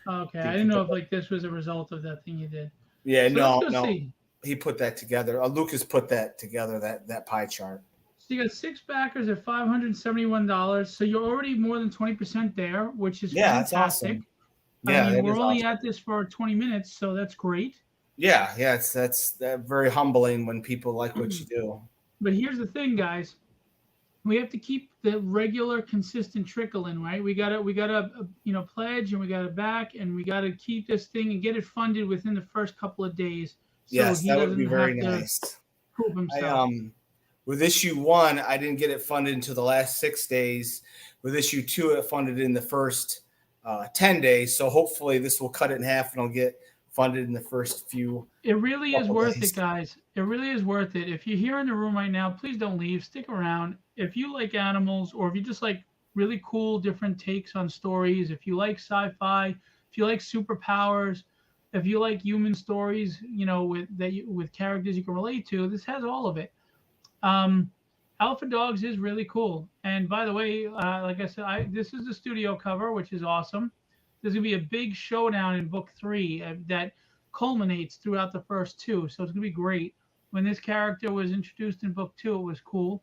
S1: Okay. I
S2: could
S1: didn't
S2: keep
S1: know
S2: it.
S1: if like this was a result of that thing you did.
S2: Yeah,
S1: So let's go
S2: no,
S1: see.
S2: he put that together. Lucas put that together, that pie chart.
S1: So you got six backers at $571. So you're already more than 20% there, which is
S2: Yeah, that's
S1: fantastic.
S2: awesome.
S1: I
S2: Yeah,
S1: mean,
S2: that
S1: we're
S2: is
S1: only
S2: awesome.
S1: at this for 20 minutes, so that's great.
S2: Yeah, that's very humbling when people like what you do.
S1: But here's the thing, guys. We have to keep the regular, consistent trickle in, right? We gotta pledge, and we gotta back, and we gotta keep this thing and get it funded within the first couple of days, so
S2: Yes,
S1: he
S2: that would be
S1: doesn't
S2: very
S1: have to
S2: nice.
S1: prove
S2: I
S1: himself.
S2: With issue 1, I didn't get it funded until the last 6 days. With issue 2, it funded in the first 10 days. So hopefully this will cut it in half and I'll get funded in the first few
S1: It really is
S2: couple
S1: worth it,
S2: days.
S1: guys. It really is worth it. If you're here in the room right now, please don't leave. Stick around. If you like animals, or if you just like really cool different takes on stories, if you like sci-fi, if you like superpowers, if you like human stories, with characters you can relate to, this has all of it. Um, Alpha Dogs is really cool. And by the way, like I said, this is the studio cover, which is awesome. There's gonna be a big showdown in book three that culminates throughout the first two, so it's gonna be great. When this character was introduced in book two, it was cool.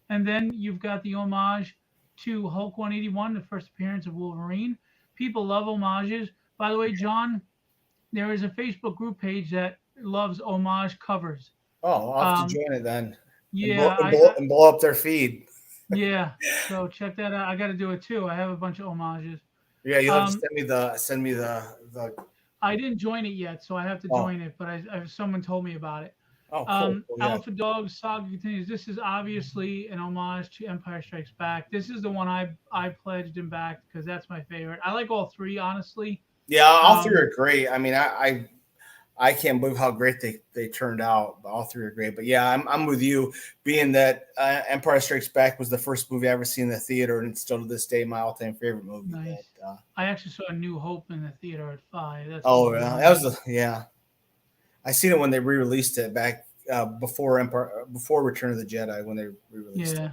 S1: And then you've got the homage to Hulk 181, the first appearance of Wolverine. People love homages. By the way, John, there is a Facebook group page that loves homage covers.
S2: Oh, I'll have to
S1: Um,
S2: join it then and
S1: yeah, I
S2: blow up their feed.
S1: yeah. So check that out. I got to do it too. I have a bunch of homages.
S2: Yeah, you'll have to
S1: Um,
S2: send me the
S1: I didn't join it yet, so I have to
S2: oh
S1: join it. But someone told me about it.
S2: cool. Yeah.
S1: Alpha Dog Saga continues. This is obviously an homage to Empire Strikes Back. This is the one I pledged and backed because that's my favorite. I like all three, honestly.
S2: Yeah, all three
S1: Um,
S2: are great. I mean, I can't believe how great they turned out. All three are great. But yeah, I'm with you. Being that Empire Strikes Back was the first movie I ever seen in the theater, and it's still to this day my all-time favorite movie.
S1: nice. I actually saw A New Hope in the theater at 5. That's
S2: Oh
S1: blowing
S2: yeah,
S1: my
S2: that was
S1: mind.
S2: yeah. I seen it when they re-released it back before Return of the Jedi when they re-released it.
S1: Yeah.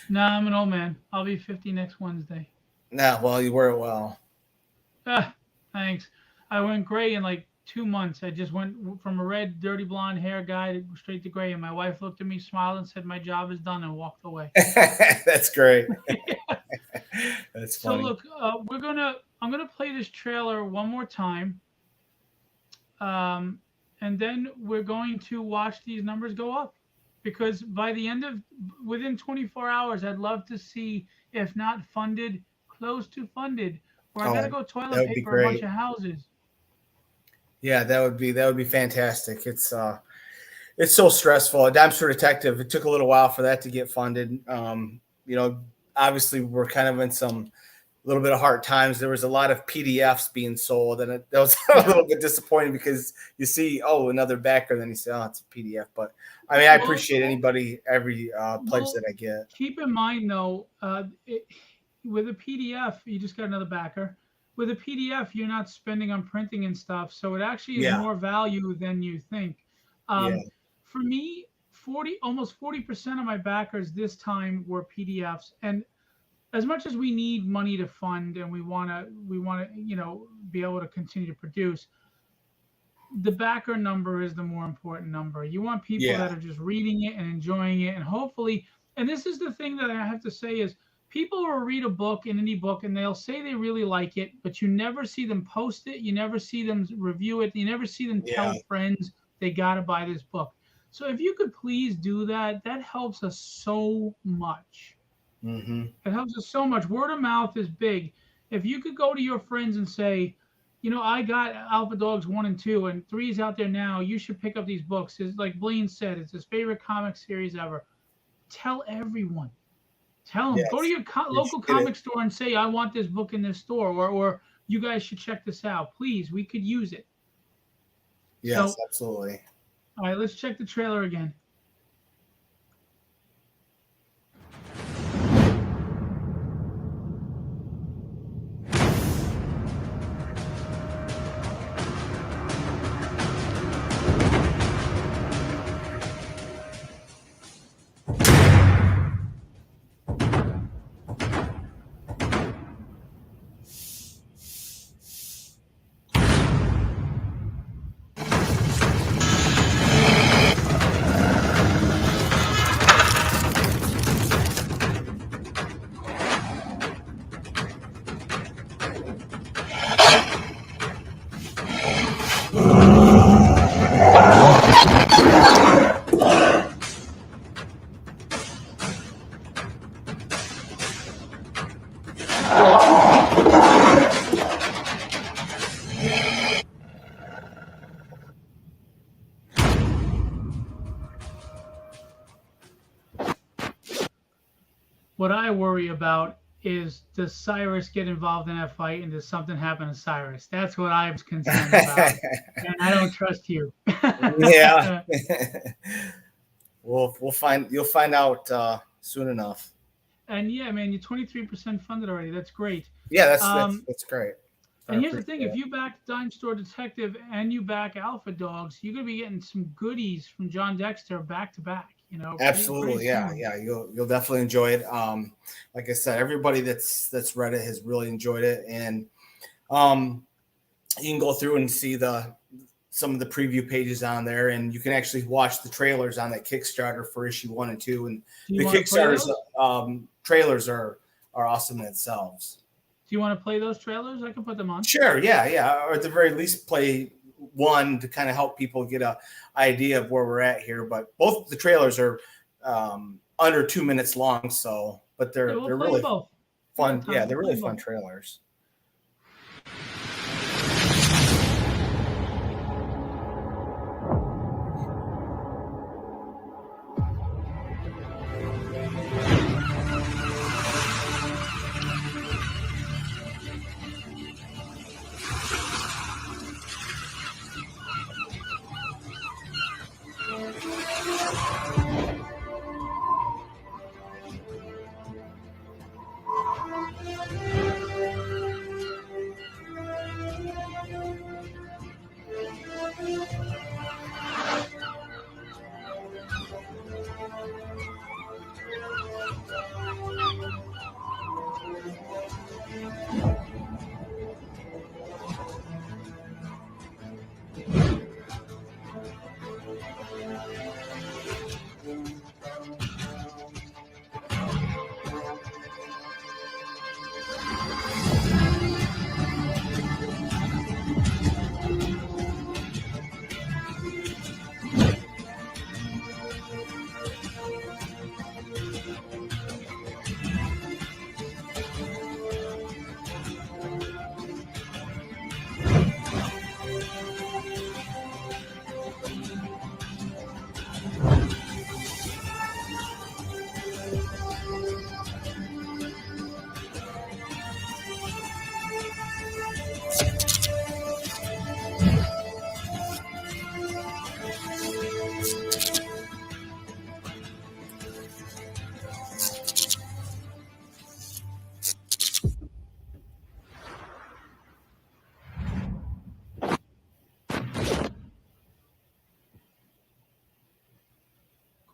S1: Nah, I'm an old man. I'll be 50 next Wednesday.
S2: Nah, well you wear it well.
S1: Ah, thanks. I went gray in like 2 months. I just went from a red, dirty blonde hair guy to straight to gray. And my wife looked at me, smiled, and said, "My job is done," and walked away.
S2: That's great. That's
S1: So
S2: funny.
S1: look, I'm gonna play this trailer one more time, um, and then we're going to watch these numbers go up, because by the end of within 24 hours, I'd love to see, if not funded, close to funded, where I got to
S2: Oh,
S1: go
S2: that
S1: toilet
S2: would be
S1: paper a bunch
S2: great.
S1: of houses.
S2: Yeah, that would be fantastic. It's so stressful. A Dime Store Detective. It took a little while for that to get funded. You know, obviously we're kind of in some little bit of hard times. There was a lot of PDFs being sold, and that was a
S1: Yeah.
S2: little bit disappointing because you see, oh, another backer, and then you say, oh, it's a PDF. But I mean, I
S1: Well,
S2: appreciate every pledge
S1: well,
S2: that I get.
S1: keep in mind though, with a PDF, you just got another backer. With a PDF, you're not spending on printing and stuff, so it actually is
S2: Yeah,
S1: more value than you think.
S2: yeah,
S1: For me, almost 40% of my backers this time were PDFs, and as much as we need money to fund and we want to be able to continue to produce, the backer number is the more important number. You want people
S2: yeah,
S1: that are just reading it and enjoying it, and hopefully, and this is the thing that I have to say is, people will read a book, an indie book, and they'll say they really like it, but you never see them post it, you never see them review it, you never see them
S2: yeah.
S1: tell friends they got to buy this book. So if you could please do that, that helps us so much.
S2: Hmm.
S1: It helps us so much. Word of mouth is big. If you could go to your friends and say, I got Alpha Dogs 1 and 2, and 3 is out there now. You should pick up these books. It's like Blaine said, it's his favorite comic series ever. Tell everyone. Tell them. Go to
S2: Yes,
S1: your local
S2: appreciate it.
S1: comic store and say, I want this book in this store, or you guys should check this out. Please, we could use it.
S2: Yes,
S1: So,
S2: absolutely.
S1: all right, let's check the trailer again. What I worry about is, does Cyrus get involved in that fight, and does something happen to Cyrus? That's what I'm concerned about, and I don't trust you.
S2: Yeah. We'll find you'll find out soon enough.
S1: And yeah, man, you're 23% funded already. That's great.
S2: Yeah,
S1: Um,
S2: that's great. I
S1: and here's the
S2: appreciate
S1: thing: if
S2: it.
S1: you back Dime Store Detective and you back Alpha Dogs, you're gonna be getting some goodies from Jon Dexter back to back. Pretty
S2: Absolutely, yeah,
S1: soon.
S2: yeah. You'll definitely enjoy it. Like I said, everybody that's read it has really enjoyed it, and um, you can go through and see some of the preview pages on there, and you can actually watch the trailers on that Kickstarter for issue 1 and 2. And
S1: Do you
S2: the
S1: want to play
S2: Kickstarter's
S1: those?
S2: trailers are awesome in themselves.
S1: Do you want to play those trailers? I can put them on.
S2: Sure, yeah, yeah. Or at the very least, play one to kind of help people get a idea of where we're at here. But both the trailers are under 2 minutes long, so but
S1: Yeah, we'll
S2: they're
S1: play them
S2: really
S1: both. We got
S2: fun.
S1: time.
S2: Yeah,
S1: We'll
S2: they're
S1: play
S2: really
S1: them
S2: fun
S1: both.
S2: trailers.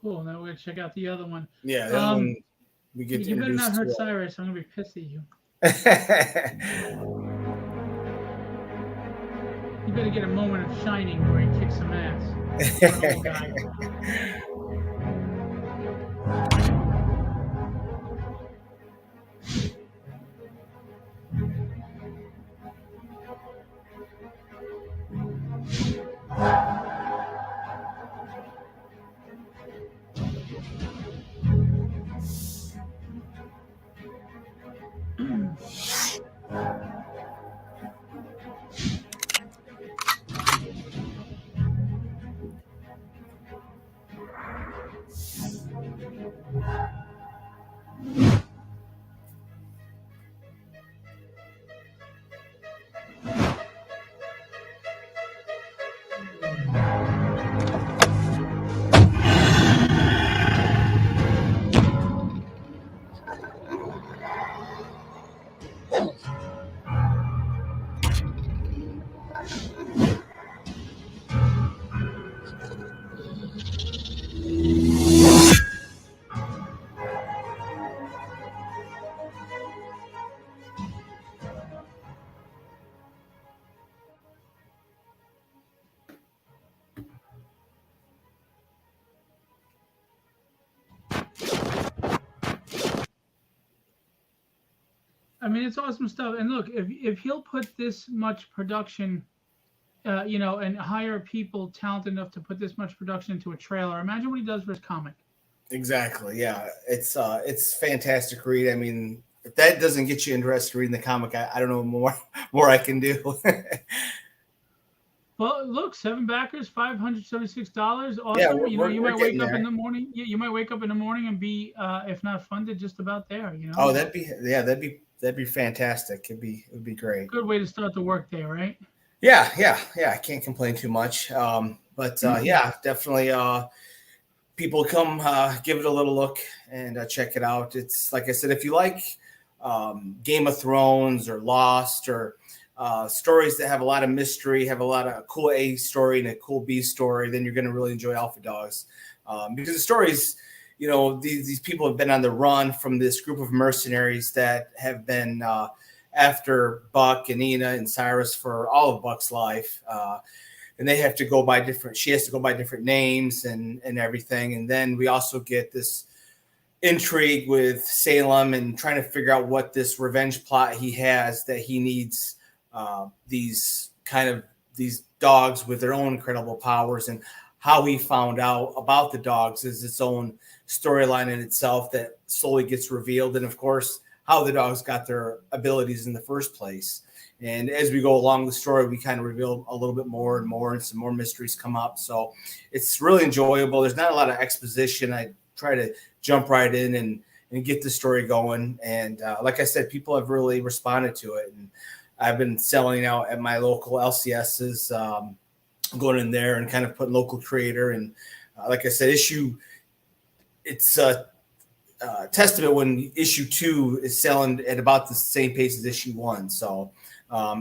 S1: Cool. Now we're gonna check out the other one.
S2: Yeah, the other
S1: Um,
S2: one we get
S1: you better not
S2: introduced
S1: hurt
S2: to.
S1: Cyrus. I'm gonna be pissed at you. You better get a moment of shining where he kicks some ass for an old guy. I mean, it's awesome stuff. And look, if he'll put this much production, and hire people talented enough to put this much production into a trailer, imagine what he does for his comic.
S2: Exactly. Yeah, it's fantastic read. I mean, if that doesn't get you interested in reading the comic, I don't know more I can do.
S1: Well, look, 7 backers, $576.
S2: Yeah,
S1: Awesome.
S2: we're
S1: You
S2: we're
S1: might wake
S2: getting
S1: up in
S2: there.
S1: the morning. Yeah, you might wake up in the morning and be, if not funded, just about there.
S2: Oh, that'd be fantastic. It would be great.
S1: Good way to start the workday, right?
S2: Yeah. I can't complain too much. But yeah, definitely. People come give it a little look and check it out. It's like I said, if you like Game of Thrones or Lost or stories that have a lot of mystery, have a lot of cool A story and a cool B story, then you're going to really enjoy Alpha Dogs because the stories. These people have been on the run from this group of mercenaries that have been after Buck and Ina and Cyrus for all of Buck's life. And they have to go by different, she has to go by different names and everything. And then we also get this intrigue with Salem and trying to figure out what this revenge plot he has that he needs these dogs with their own incredible powers, and how he found out about the dogs is its own storyline in itself that slowly gets revealed. And of course, how the dogs got their abilities in the first place. And as we go along the story, we kind of reveal a little bit more and more, and some more mysteries come up. So it's really enjoyable. There's not a lot of exposition. I try to jump right in and get the story going. And like I said, people have really responded to it. And I've been selling out at my local LCSs, going in there and kind of putting local creator. And like I said, it's a testament when issue 2 is selling at about the same pace as issue 1. So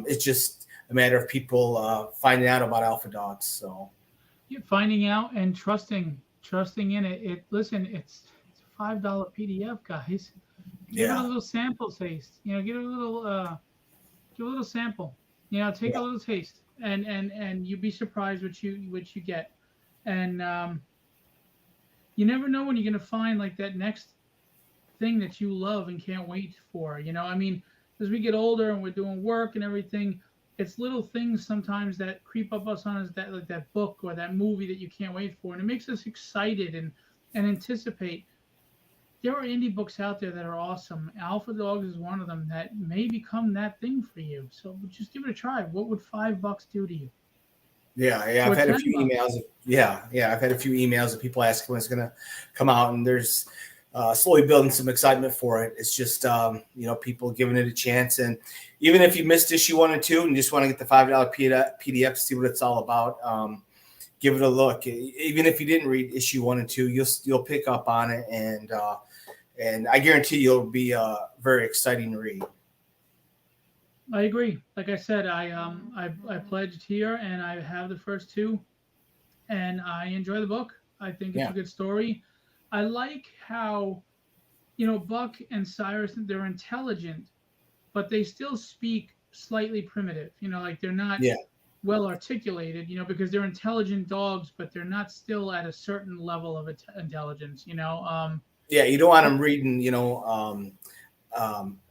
S2: it's just a matter of people finding out about Alpha Dogs. So
S1: You're finding out and trusting in it. Listen, it's a $5 PDF, guys. Give it a
S2: yeah,
S1: little sample taste. Give a little sample. Take a
S2: yeah,
S1: little taste, and you'd be surprised what you get. And you never know when you're gonna find like that next thing that you love and can't wait for. I mean, as we get older and we're doing work and everything, it's little things sometimes that creep up us on us, that like that book or that movie that you can't wait for, and it makes us excited and anticipate. There are indie books out there that are awesome. Alpha Dogs is one of them that may become that thing for you. So just give it a try. What would $5 do to you?
S2: yeah. I've
S1: Or
S2: had a
S1: ten
S2: few
S1: bucks?
S2: emails. Yeah. I've had a few emails of people asking when it's going to come out, and there's slowly building some excitement for it. It's just people giving it a chance. And even if you missed issue 1 and 2 and you just want to get the $5 PDF to see what it's all about, give it a look. Even if you didn't read issue 1 and 2, you'll pick up on it, and I guarantee you'll be a very exciting read.
S1: I agree. Like I said, I pledged here and I have the first two, and I enjoy the book. I think it's a
S2: Yeah,
S1: good story. I like how, Buck and Cyrus, they're intelligent, but they still speak slightly primitive. Like they're not
S2: Yeah.
S1: well articulated, because they're intelligent dogs, but they're not still at a certain level of intelligence.
S2: Yeah, you don't want them reading,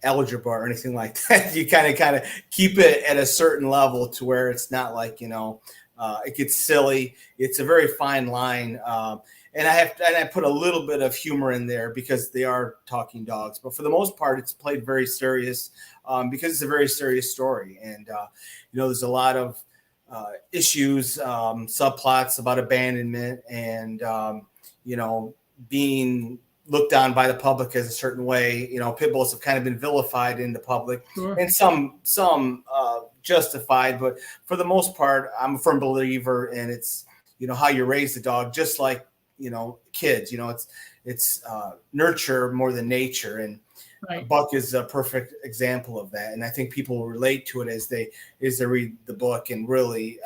S2: algebra or anything like that. You kind of keep it at a certain level to where it's not like it gets silly. It's a very fine line, and I put a little bit of humor in there because they are talking dogs, but for the most part, it's played very serious because it's a very serious story, and there's a lot of issues, subplots about abandonment, and being looked on by the public as a certain way. Pit bulls have kind of been vilified in the public,
S1: Sure.
S2: and some justified, but for the most part, I'm a firm believer in it's how you raise the dog, just like kids. It's nurture more than nature, and
S1: Right.
S2: Buck is a perfect example of that. And I think people will relate to it as they read the book and really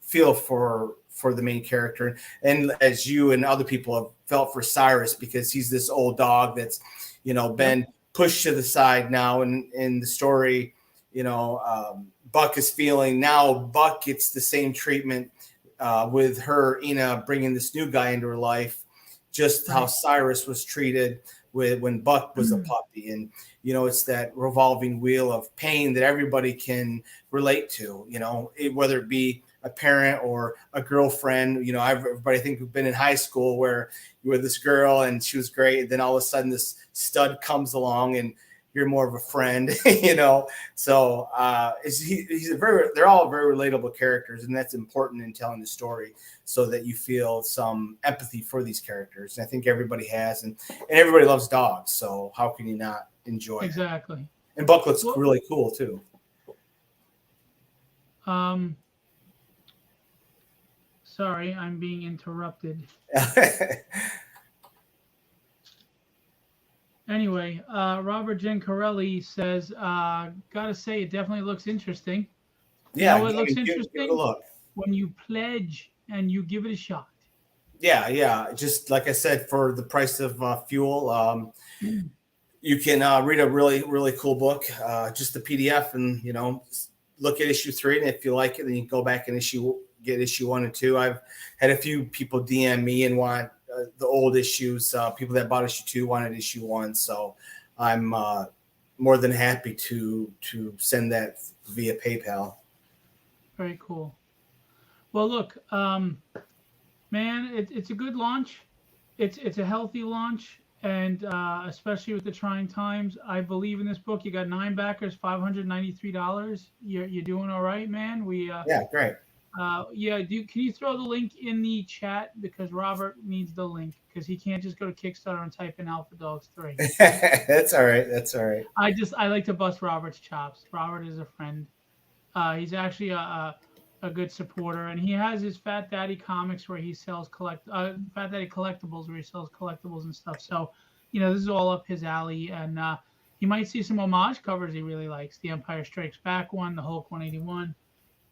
S2: feel for the main character. And as you and other people have felt for Cyrus, because he's this old dog that's, been
S1: Yep.
S2: pushed to the side now. And in the story, Buck is feeling now. Buck gets the same treatment with her, Ina, bringing this new guy into her life, just how
S1: Right.
S2: Cyrus was treated when Buck was a puppy. And it's that revolving wheel of pain that everybody can relate to, whether it be a parent or a girlfriend. Everybody, I think, we've been in high school where you were this girl and she was great, and then all of a sudden this stud comes along and you're more of a friend. So they're all very relatable characters, and that's important in telling the story, so that you feel some empathy for these characters. And I think everybody has, and everybody loves dogs, so how can you not enjoy it?
S1: Exactly.
S2: And Buck looks
S1: Well,
S2: really cool too.
S1: Sorry, I'm being interrupted. Anyway, Robert Gencarelli says, gotta say, it definitely looks interesting. You know
S2: Yeah,
S1: what looks
S2: give it a
S1: interesting?
S2: look.
S1: When you pledge and you give it a shot.
S2: Yeah. Just like I said, for the price of fuel, you can read a really, really cool book, just the PDF, and look at issue 3, and if you like it, then you can go back and get issue 1 and 2. I've had a few people DM me and want the old issues. People that bought issue 2 wanted issue 1, so I'm more than happy to send that via PayPal.
S1: Very cool. Well, look, man, it's a good launch. It's a healthy launch, and especially with the trying times, I believe in this book. You got 9 backers, $593. You're doing all right, man.
S2: Yeah, great.
S1: Yeah. Can you throw the link in the chat, because Robert needs the link, because he can't just go to Kickstarter and type in Alpha Dogs 3.
S2: That's all right. That's all right.
S1: I like to bust Robert's chops. Robert is a friend. He's actually a good supporter, and he has his Fat Daddy comics where he sells Fat Daddy collectibles, where he sells collectibles and stuff. So, this is all up his alley, and he might see some homage covers he really likes. The Empire Strikes Back one, the Hulk 181.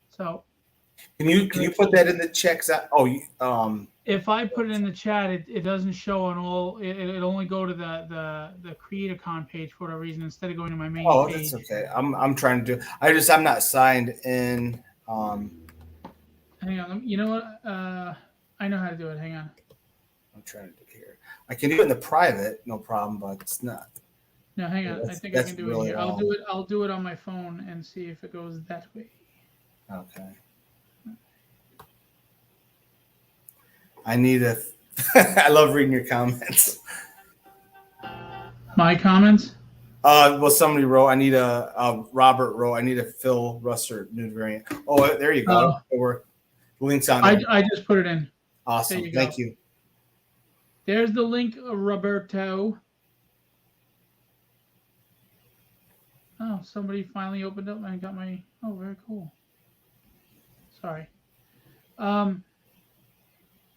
S1: So,
S2: Can you put that in the checks?
S1: if I put it in the chat, it doesn't show on all. It only go to the CreatorCon page for whatever reason, instead of going to my main page.
S2: That's okay. I'm trying to do. I'm not signed in.
S1: Hang on. You know what? I know how to do it. Hang on.
S2: I'm trying to do here. I can do it in the private, no problem, but it's not.
S1: No, hang on. I think I can do
S2: really
S1: it here. I'll do it on my phone and see if it goes that way.
S2: Okay. I need a. I love reading your comments.
S1: My comments?
S2: Well, somebody wrote. I need Robert wrote. I need a Phil Russer new variant. Oh, there you go. It links on.
S1: I just put it in.
S2: Awesome. Thank you.
S1: There's the link, Roberto. Oh, somebody finally opened up and got my. Oh, very cool. Sorry.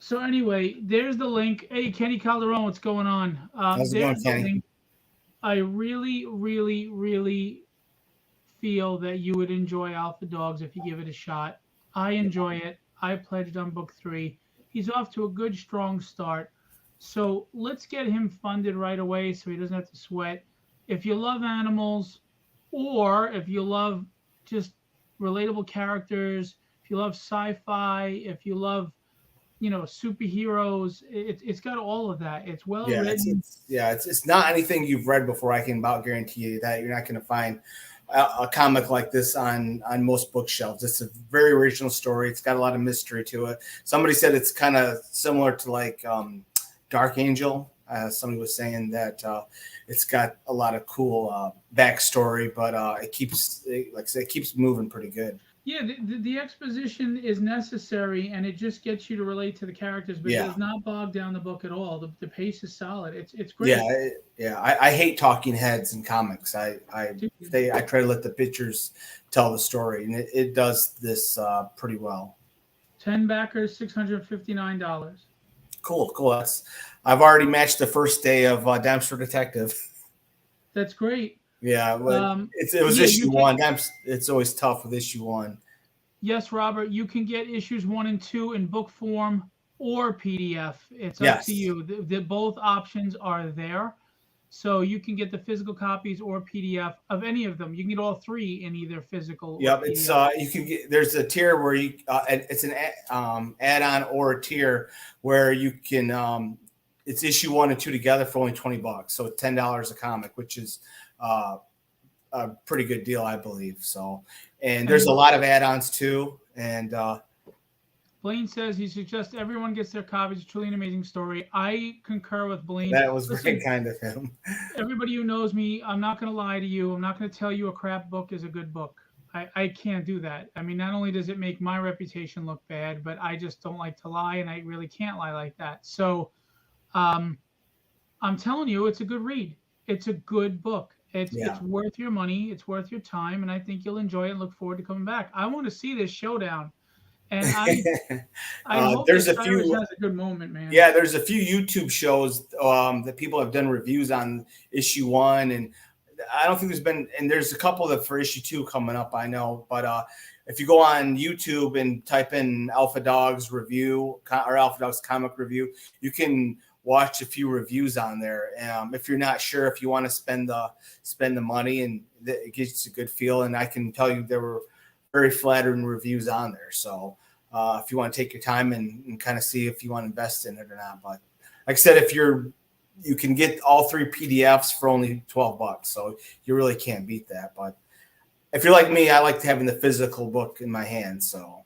S1: So anyway, there's the link. Hey, Kenny Calderon, what's going on?
S2: How's it going, Kenny?
S1: Link. I really, really, really feel that you would enjoy Alpha Dogs if you give it a shot. I enjoy it. I pledged on book 3. He's off to a good, strong start. So let's get him funded right away so he doesn't have to sweat. If you love animals, or if you love just relatable characters, if you love sci-fi, if you love, superheroes, it's got all of that. It's well
S2: Yeah,
S1: written.
S2: it's not anything you've read before. I can about guarantee you that you're not going to find a comic like this on most bookshelves. It's a very original story. It's got a lot of mystery to it. Somebody said it's kind of similar to like Dark Angel. Somebody was saying that it's got a lot of cool backstory, but like I said, it keeps moving pretty good.
S1: Yeah, the exposition is necessary, and it just gets you to relate to the characters, but it
S2: Yeah,
S1: does not bog down the book at all. The pace is solid. It's
S2: yeah,
S1: great.
S2: I hate talking heads in comics.
S1: Dude,
S2: I try to let the pictures tell the story, and it does this pretty well.
S1: 10 backers, $659.
S2: Cool. I've already matched the first day of Dempster Detective.
S1: That's great.
S2: Yeah, but it was
S1: Yeah, you
S2: issue
S1: can.
S2: one. It's always tough with issue one.
S1: Yes, Robert, you can get issues 1 and 2 in book form or PDF. It's up to
S2: Yes.
S1: you. Both options are there. So you can get the physical copies or PDF of any of them. You can get all three in either physical or
S2: Yep. It's
S1: PDF.
S2: you can get there's a tier where it's an add-on or a tier where you can it's issue one and two together for only $20. So $10 a comic, which is uh, a pretty good deal, I believe. So, and there's a
S1: And
S2: lot of add-ons too. And
S1: Blaine says he suggests everyone gets their copies. It's truly an amazing story. I concur with Blaine.
S2: that was very
S1: Listen,
S2: kind of him.
S1: everybody who knows me, I'm not going to lie to you. I'm not going to tell you a crap book is a good book. I can't do that. I mean, not only does it make my reputation look bad, but I just don't like to lie, and I really can't lie like that. So, um, I'm telling you, it's a good read. It's a good book. It's
S2: Yeah.
S1: worth your money. It's worth your time, and I think you'll enjoy it and look forward to coming back. I want to see this showdown, and I hope
S2: There's
S1: that
S2: a
S1: Cyrus
S2: few.
S1: has a good moment, man.
S2: Yeah, there's a few YouTube shows that people have done reviews on issue one, and I don't think there's a couple that for issue two coming up. I know, but if you go on YouTube and type in Alpha Dogs review or Alpha Dogs comic review, you can watch a few reviews on there. If you're not sure if you want to spend the money, and it gives you a good feel, and I can tell you there were very flattering reviews on there. So if you want to take your time and kind of see if you want to invest in it or not. But like I said, you can get all three PDFs for only $12, so you really can't beat that. But if you're like me, I like having the physical book in my hand. So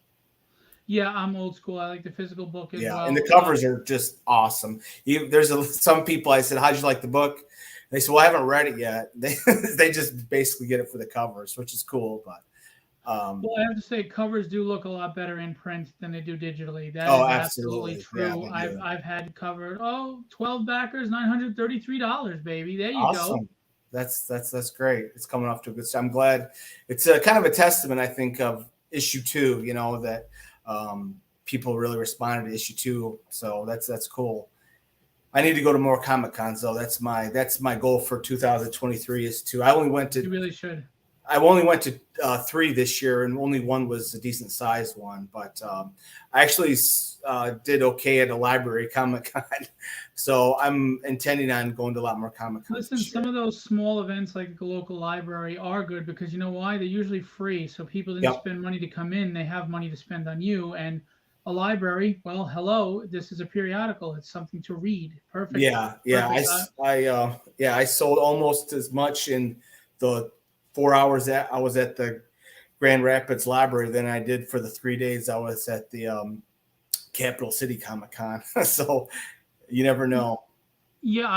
S1: Yeah, I'm old school. I like the physical book as
S2: yeah, and the
S1: well.
S2: covers are just awesome. Some people I said, "How'd you like the book?" They said, "Well, I haven't read it yet." They just basically get it for the covers, which is cool. But
S1: Well, I have to say, covers do look a lot better in print than they do digitally. That
S2: oh,
S1: is absolutely
S2: absolutely, yeah,
S1: true.
S2: they
S1: I've
S2: do.
S1: I've had covered 12 backers, $933, baby. There you go.
S2: Awesome. That's great. It's coming off to a good start. I'm glad. It's a kind of a testament, I think, of issue two. That people really responded to issue two. So that's cool. I need to go to more Comic Cons though. That's my goal for 2023 is to.
S1: You really should.
S2: I only went to three this year, and only one was a decent sized one. But I actually did okay at a library Comic Con, so I'm intending on going to a lot more Comic Cons
S1: Listen,
S2: this
S1: some
S2: year.
S1: of those small events like the local library are good because you know why? They're usually free. So people didn't
S2: Yep.
S1: spend money to come in, they have money to spend on you. And a library, well, hello, this is a periodical. It's something to read. Perfect.
S2: Yeah.
S1: Perfect.
S2: I sold almost as much in the 4 hours that I was at the Grand Rapids Library than I did for the 3 days I was at the Capital City Comic Con. So you never know.
S1: Yeah,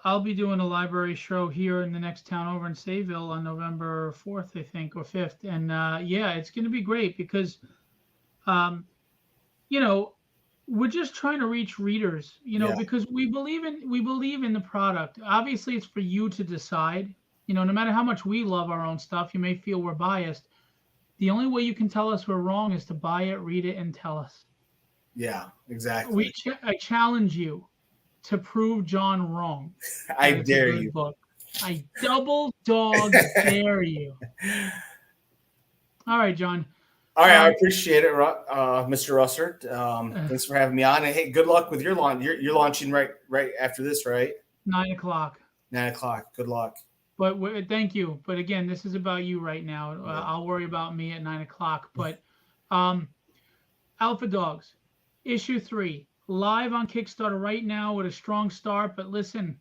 S1: I'll be doing a library show here in the next town over in Sayville on November 4th, I think, or 5th. And yeah, it's going to be great because um, you know, we're just trying to reach readers,
S2: Yeah,
S1: because we believe in the product. Obviously, it's for you to decide. No matter how much we love our own stuff, you may feel we're biased. The only way you can tell us we're wrong is to buy it, read it, and tell us.
S2: yeah, exactly.
S1: I challenge you to prove John wrong
S2: I
S1: that it's a
S2: dare
S1: good
S2: you.
S1: book. I double dog dare you. All right, John.
S2: All right, I
S1: Um,
S2: appreciate it, Mr. Russert.
S1: uh,
S2: Thanks for having me on. And hey, good luck with your launch. You're launching right after this, right?
S1: 9 o'clock.
S2: 9 o'clock. Good luck.
S1: But thank you. But again, this is about you right now.
S2: Yeah.
S1: I'll worry about me at 9 o'clock. But um, Alpha Dogs, issue 3, live on Kickstarter right now with a strong start. But listen,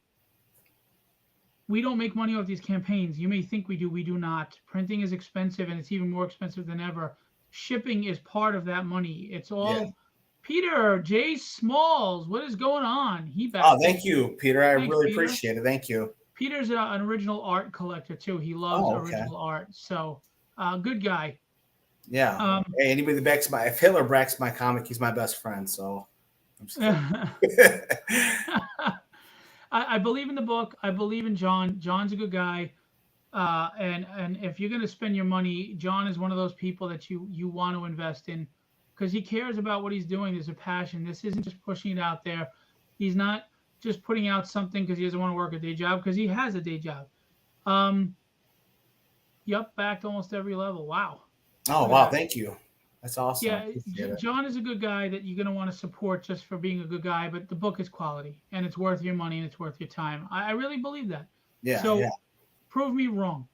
S1: we don't make money off these campaigns. You may think we do. We do not. Printing is expensive, and it's even more expensive than ever. Shipping is part of that money. It's
S2: Yeah.
S1: all Peter J. Smalls. What is going on? He
S2: Oh,
S1: backed
S2: thank
S1: it.
S2: you, Peter. I
S1: Thanks,
S2: really
S1: Peter.
S2: appreciate it. Thank you.
S1: Peter's an original art collector too. He loves
S2: Oh, okay.
S1: original art. So, good guy.
S2: Yeah.
S1: Um,
S2: Hey, anybody that backs if Hitler backs my comic, he's my best friend. So I'm just
S1: I,
S2: kidding.
S1: I believe in the book. I believe in Jon. Jon's a good guy. And if you're gonna spend your money, Jon is one of those people that you want to invest in because he cares about what he's doing. There's a passion. This isn't just pushing it out there. He's not just putting out something because he doesn't want to work a day job because he has a day job. Um, yep, backed almost every level. Wow,
S2: Oh,
S1: look at
S2: wow.
S1: that.
S2: Thank you. That's awesome. I
S1: Yeah,
S2: appreciate it.
S1: Jon is a good guy that you're gonna want to support just for being a good guy. But the book is quality and it's worth your money and it's worth your time. I really believe that.
S2: Yeah. Yeah.
S1: So prove me wrong.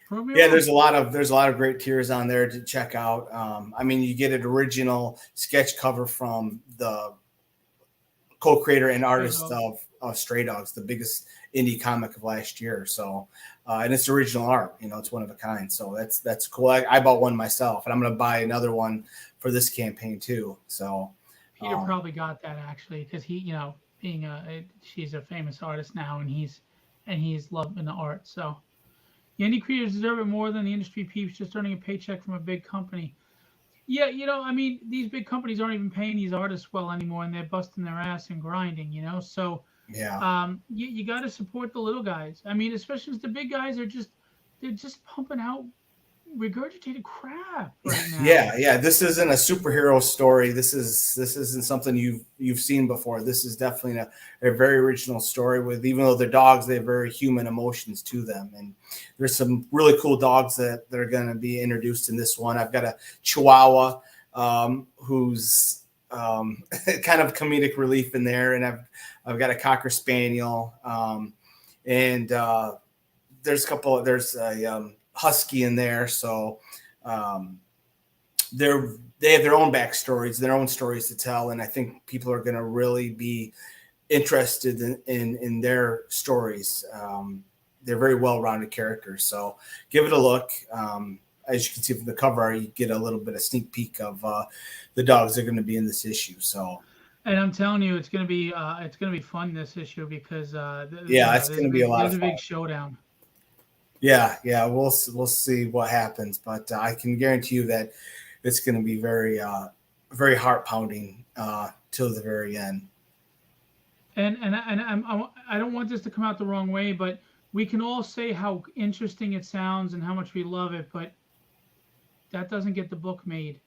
S1: Prove me
S2: Yeah,
S1: wrong.
S2: there's a lot of great tiers on there to check out. I mean, you get an original sketch cover from the co-creator and
S1: Stray
S2: artist
S1: dogs.
S2: of Stray Dogs, the biggest indie comic of last year. So, and it's original art. You know, it's one of a kind. So that's cool. I bought one myself, and I'm going to buy another one for this campaign too. So,
S1: Peter probably got that actually because he, being she's a famous artist now, and he's loving the art. So the indie creators deserve it more than the industry peeps just earning a paycheck from a big company. Yeah, I mean, these big companies aren't even paying these artists well anymore, and they're busting their ass and grinding. So
S2: yeah.
S1: you got to support the little guys. I mean, especially as the big guys are they're just pumping out regurgitated crap right now.
S2: Yeah. This isn't a superhero story. This isn't something you've seen before. This is definitely a very original story with, even though they're dogs, they have very human emotions to them. And there's some really cool dogs that are going to be introduced in this one. I've got a Chihuahua who's kind of comedic relief in there, and I've got a Cocker Spaniel, and there's a husky in there. So they have their own backstories, their own stories to tell, and I think people are going to really be interested in their stories. They're very well-rounded characters, so give it a look. As you can see from the cover, you get a little bit of sneak peek of the dogs that are going to be in this issue. So
S1: And I'm telling you, it's gonna be fun this issue because
S2: yeah, it's going to be a lot
S1: there's
S2: of
S1: a
S2: fun.
S1: big showdown.
S2: Yeah, we'll see what happens, but I can guarantee you that it's going to be very heart pounding till the very end.
S1: I don't want this to come out the wrong way, but we can all say how interesting it sounds and how much we love it, but that doesn't get the book made.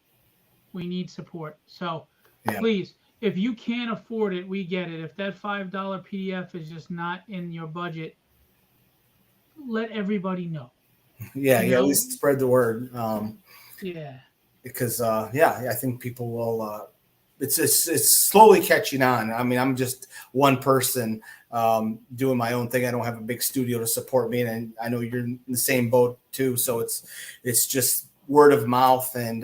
S1: We need support. So
S2: Yeah,
S1: please, if you can't afford it, we get it. If that $5 PDF is just not in your budget, let everybody know.
S2: yeah. At
S1: You
S2: least spread the word,
S1: Yeah.
S2: because I think people will. It's slowly catching on. I mean, I'm just one person doing my own thing. I don't have a big studio to support me, and I know you're in the same boat too. So it's just word of mouth and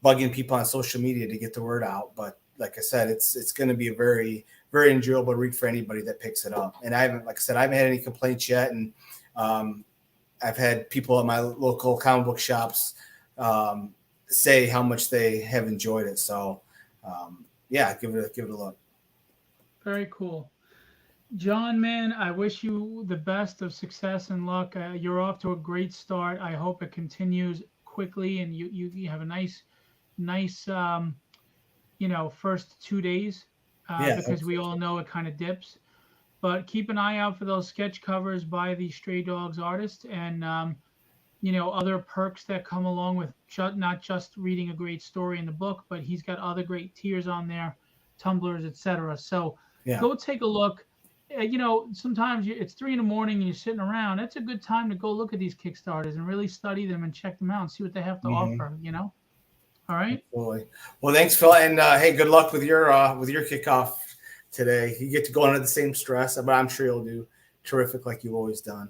S2: bugging people on social media to get the word out. But like I said, it's going to be a very very enjoyable read for anybody that picks it up. And like I said, I haven't had any complaints yet, and um, I've had people at my local comic book shops say how much they have enjoyed it. So yeah, give it a look.
S1: Very cool. Jon, man, I wish you the best of success and luck. You're off to a great start. I hope it continues quickly and you have a nice first 2 days
S2: Yeah,
S1: because we all know it kind of dips. But keep an eye out for those sketch covers by the Stray Dogs artist and other perks that come along with not just reading a great story in the book, but he's got other great tiers on there, tumblers, etc. So
S2: yeah,
S1: go take a look. sometimes it's 3 in the morning and you're sitting around. That's a good time to go look at these Kickstarters and really study them and check them out and see what they have to
S2: Hmm.
S1: offer. All right.
S2: Absolutely. Well, thanks, Phil, and hey, good luck with your kickoff today. You get to go under the same stress, but I'm sure you'll do terrific like you've always done.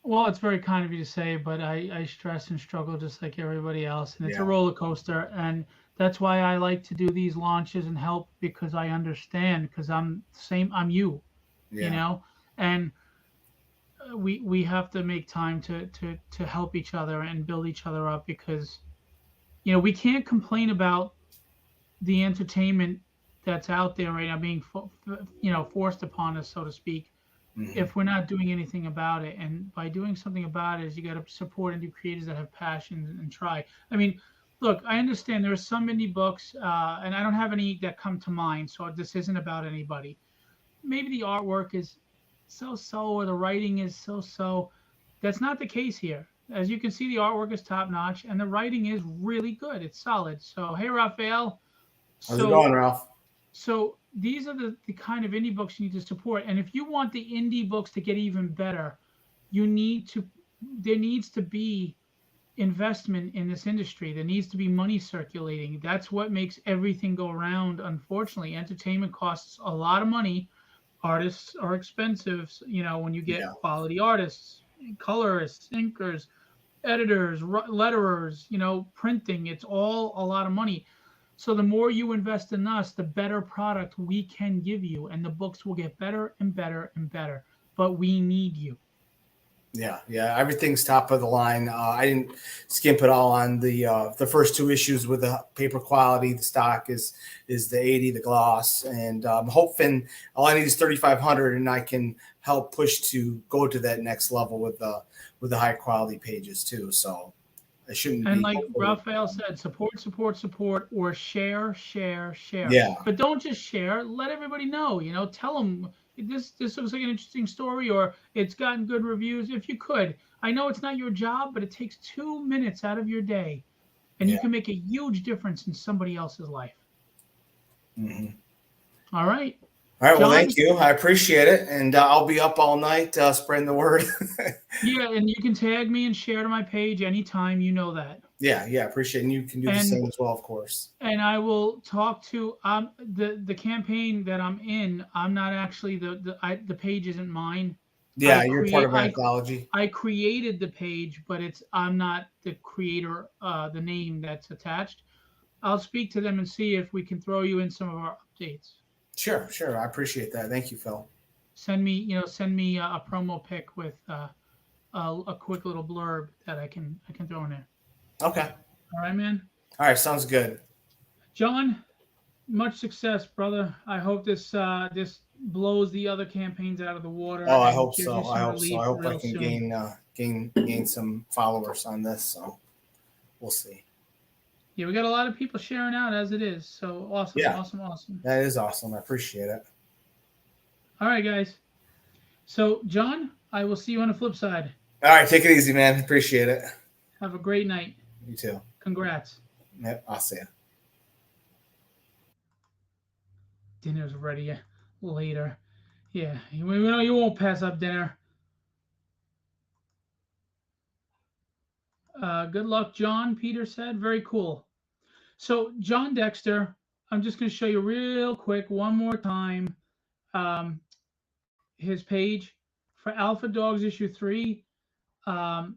S1: Well, it's very kind of you to say, but I stress and struggle just like everybody else, and it's a
S2: Yeah,
S1: roller coaster. And that's why I like to do these launches and help because I understand because I'm the same. I'm you, you
S2: yeah,
S1: know, and we have to make time to help each other and build each other up because we can't complain about the entertainment that's out there right now being forced upon us, so to speak,
S2: hmm,
S1: if we're not doing anything about it. And by doing something about it is you got to support and do creators that have passions and try. I mean, look, I understand there are some indie books, and I don't have any that come to mind, so this isn't about anybody. Maybe the artwork is so or the writing is so. That's not the case here. As you can see, the artwork is top notch and the writing is really good. It's solid. So, hey, Raphael.
S2: how's it going,
S1: So,
S2: Ralph?
S1: these are the kind of indie books you need to support. And if you want the indie books to get even better, you need to, there needs to be investment in this industry. There needs to be money circulating. That's what makes everything go around. Unfortunately, entertainment costs a lot of money. Artists are expensive, when you get
S2: Yeah,
S1: quality artists, colorists, inkers, editors, letterers, printing. It's all a lot of money. So the more you invest in us, the better product we can give you, and the books will get better and better and better. But we need you.
S2: yeah, yeah. Everything's top of the line. I didn't skimp it all on the first two issues with the paper quality. The stock is the 80, the gloss, and I'm hoping all I need is 3,500, and I can help push to go to that next level with the high quality pages too. So it shouldn't
S1: And
S2: be
S1: like
S2: hopefully.
S1: Raphael said, support, support, support, or share, share, share.
S2: Yeah,
S1: But don't just share. Let everybody know. Tell them this looks like an interesting story, or it's gotten good reviews. If you could, I know it's not your job, but it takes 2 minutes out of your day, and you
S2: yeah.
S1: can make a huge difference in somebody else's life.
S2: Hmm.
S1: All right,
S2: All right. Well,
S1: John.
S2: thank you. I appreciate it, and I'll be up all night spreading the word.
S1: Yeah, and you can tag me and share to my page anytime. You know that.
S2: Yeah, yeah. Appreciate it. And you can do the
S1: And
S2: same as well, of course.
S1: I will talk to the campaign that I'm in. I'm not actually the page isn't mine. I
S2: Yeah, you're part
S1: create
S2: of anthology.
S1: I created the page, but I'm not the creator. The name that's attached. I'll speak to them and see if we can throw you in some of our updates.
S2: Sure, sure. I appreciate that. Thank you, Phil.
S1: Send me a promo pic with a quick little blurb that I can throw in there.
S2: Okay.
S1: All right, man.
S2: All right. Sounds good.
S1: John, much success, brother. I hope this blows the other campaigns out of the water
S2: Oh, I
S1: and
S2: hope
S1: gives you
S2: so. I
S1: some
S2: hope so. I
S1: relief
S2: hope I
S1: real
S2: can
S1: soon.
S2: gain some followers on this. So we'll see.
S1: Yeah, we got a lot of people sharing out as it is. So awesome,
S2: Yeah,
S1: awesome, awesome.
S2: that is awesome. I appreciate it.
S1: All right, guys. So John, I will see you on the flip side.
S2: All right. Take it easy, man. Appreciate it.
S1: Have a great night.
S2: You too.
S1: Congrats.
S2: Yep. I'll see you.
S1: Dinner's ready later. Yeah, we know you won't pass up dinner. Good luck, John. Peter said. Very cool. So Jon Dexter, I'm just going to show you real quick one more time um, his page for Alpha Dogs issue 3.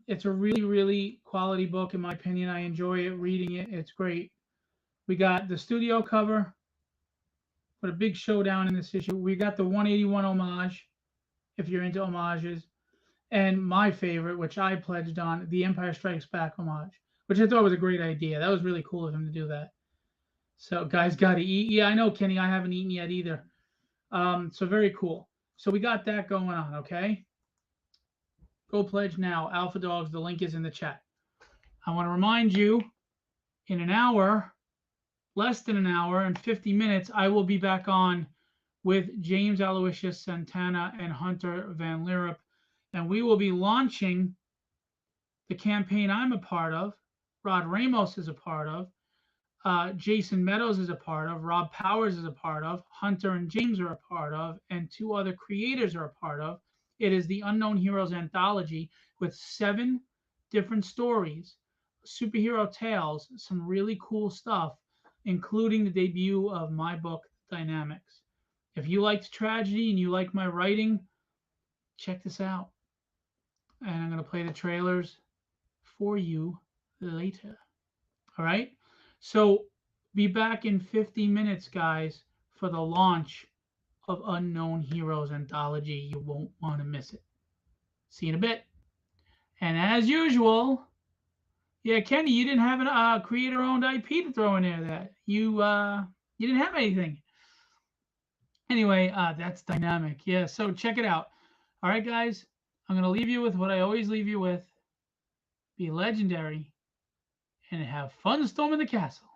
S1: It's a really quality book in my opinion. I enjoy it reading it. It's great. We got the studio cover with a big showdown in this issue. We got the 181 homage if you're into homages, and my favorite, which I pledged on, the Empire Strikes Back homage, which I thought was a great idea. That was really cool of him to do that. So guys got to eat. Yeah, I know, Kenny. I haven't eaten yet either. So very cool. So we got that going on. Okay. Go pledge now. Alpha Dogs. The link is in the chat. I want to remind you, in an hour, less than an hour and 50 minutes, I will be back on with James Aloysius Santana and Hunter Van Lierop, and we will be launching the campaign I'm a part of. Rod Ramos is a part of. Jason Meadows is a part of, Rob Powers is a part of, Hunter and James are a part of, and 2 other creators are a part of. It is the Unknown Heroes anthology with 7 different stories, superhero tales, some really cool stuff, including the debut of my book, Dynamics. If you liked tragedy and you like my writing, check this out. And I'm going to play the trailers for you later. All right? So be back in 50 minutes, guys, for the launch of Unknown Heroes Anthology. You won't want to miss it. See you in a bit. And as usual, yeah, Kenny, you didn't have a creator-owned IP to throw in there. That you didn't have anything. Anyway, that's dynamic. Yeah, so check it out. All right, guys, I'm gonna leave you with what I always leave you with: be legendary and have fun storming the castle.